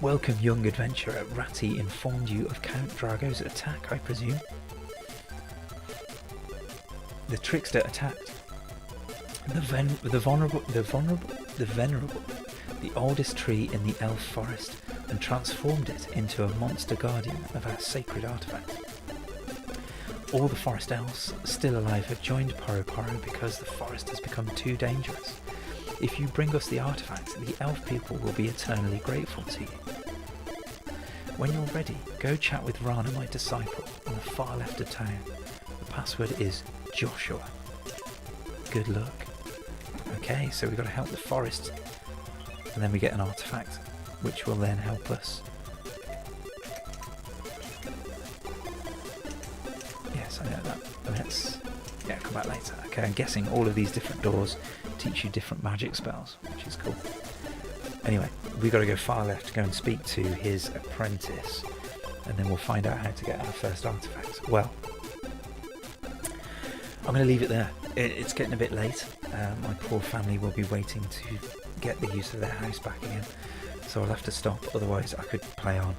Welcome, young adventurer. Ratty informed you of Count Drago's attack, I presume. The trickster attacked the venerable, the oldest tree in the elf forest, and transformed it into a monster guardian of our sacred artifact. All the forest elves still alive have joined Poro because the forest has become too dangerous. If you bring us the artifact, the elf people will be eternally grateful to you. When you're ready, go chat with Rana, my disciple, on the far left of town. The password is Joshua. Good luck. Okay, so we've got to help the forest, and then we get an artifact, which will then help us. Yes, I know that. Let's come back later. Okay, I'm guessing all of these different doors teach you different magic spells, which is cool. Anyway, we've got to go far left to go and speak to his apprentice, and then we'll find out how to get our first artifact. Well, I'm going to leave it there. It's getting a bit late. My poor family will be waiting to get the use of their house back again, so I'll have to stop, otherwise I could play on.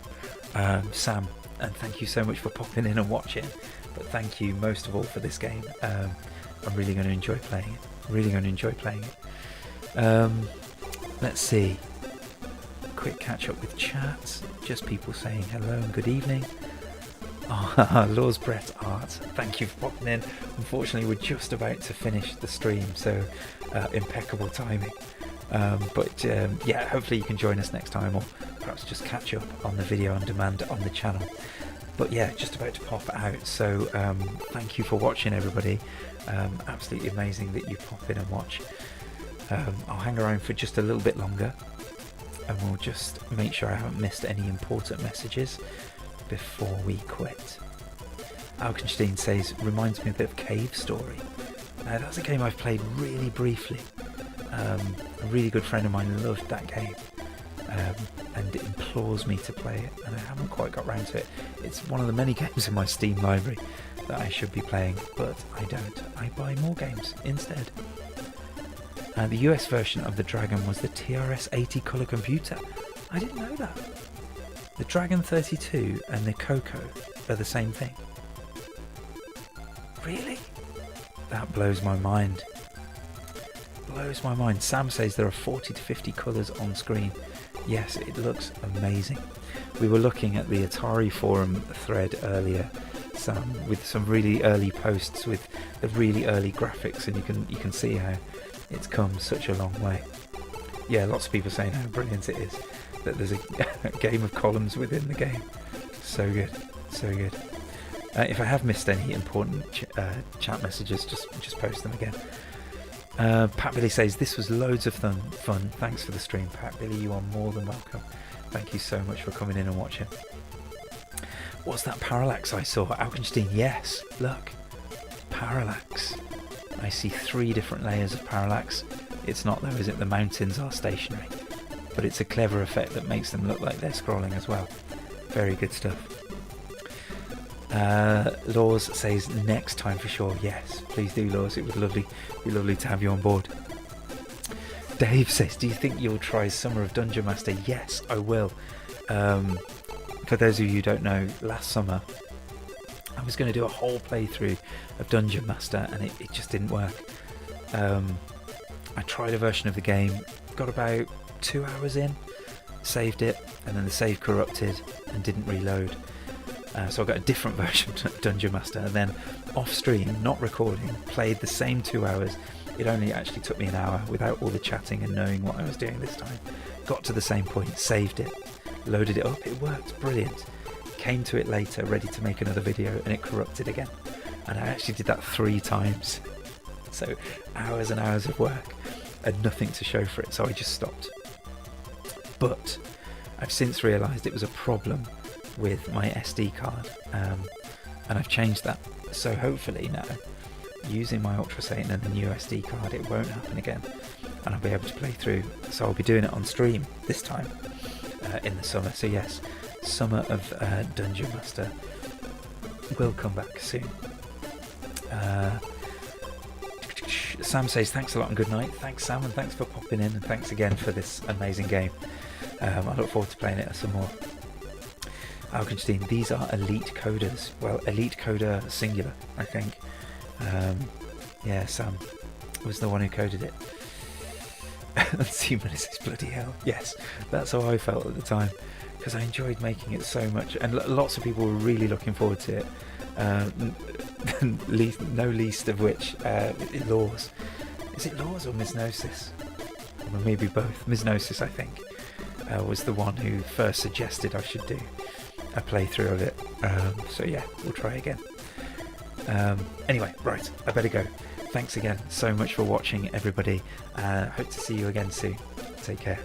Sam, and thank you so much for popping in and watching. But thank you most of all for this game. I'm really going to enjoy playing it. Let's see. Quick catch up with chat. Just people saying hello and good evening. Laws Brett Art, thank you for popping in. Unfortunately, we're just about to finish the stream, so impeccable timing. But yeah, hopefully you can join us next time, or perhaps just catch up on the video on demand on the channel. But yeah, just about to pop out, so thank you for watching, everybody. Absolutely amazing that you pop in and watch. I'll hang around for just a little bit longer, and we'll just make sure I haven't missed any important messages before we quit. Alkenstein says, reminds me a bit of Cave Story. Now that's a game I've played really briefly. A really good friend of mine loved that game, and implores me to play it, and I haven't quite got round to it. It's one of the many games in my Steam library that I should be playing, but I don't. I buy more games instead. The US version of the Dragon was the TRS-80 colour computer. I didn't know that. The Dragon 32 and the Coco are the same thing. Really? That blows my mind. Blows my mind. Sam says there are 40 to 50 colours on screen. Yes, it looks amazing. We were looking at the Atari forum thread earlier, Sam, with some really early posts with the really early graphics, and you can see how it's come such a long way. Yeah, lots of people saying how brilliant it is, that there's a game of columns within the game. So good, so good. If I have missed any important chat messages, just post them again. Pat Billy says, this was loads of fun. Thanks for the stream, Pat Billy. You are more than welcome. Thank you so much for coming in and watching. What's that parallax I saw? Alkenstein, yes. Look. Parallax. I see 3 different layers of parallax. It's not though, is it? The mountains are stationary. But it's a clever effect that makes them look like they're scrolling as well. Very good stuff. Laws says next time for sure. Yes, please do, Laws. It would be lovely to have you on board. Dave says, do you think you'll try Summer of Dungeon Master? Yes, I will. For those of you who don't know, last summer I was going to do a whole playthrough of Dungeon Master, and it just didn't work. I tried a version of the game, got about 2 hours in, saved it, and then the save corrupted and didn't reload. So I got a different version of Dungeon Master, and then off stream, not recording, played the same 2 hours. It only actually took me an hour without all the chatting and knowing what I was doing this time. Got to the same point, saved it, loaded it up, it worked, brilliant. Came to it later, ready to make another video, and it corrupted again. And I actually did that 3 times. So hours and hours of work and nothing to show for it, so I just stopped. But I've since realised it was a problem with my SD card, and I've changed that. So hopefully now, using my Ultra Satan and the new SD card, it won't happen again, and I'll be able to play through. So I'll be doing it on stream this time in the summer. So yes, Summer of Dungeon Master will come back soon. Sam says thanks a lot and good night. Thanks, Sam, and thanks for popping in, and thanks again for this amazing game. I look forward to playing it some more. Alkenstein, these are elite coders. Well, elite coder singular, I think. Yeah, Sam was the one who coded it. Let's see when it says bloody hell. Yes, that's how I felt at the time, because I enjoyed making it so much, and lots of people were really looking forward to it. No least of which Laws. Is it Laws or Misnosis? Or maybe both. Misnosis, I think, was the one who first suggested I should do a playthrough of it. So yeah, we'll try again. Anyway, right, I better go. Thanks again so much for watching, everybody. Hope to see you again soon. Take care.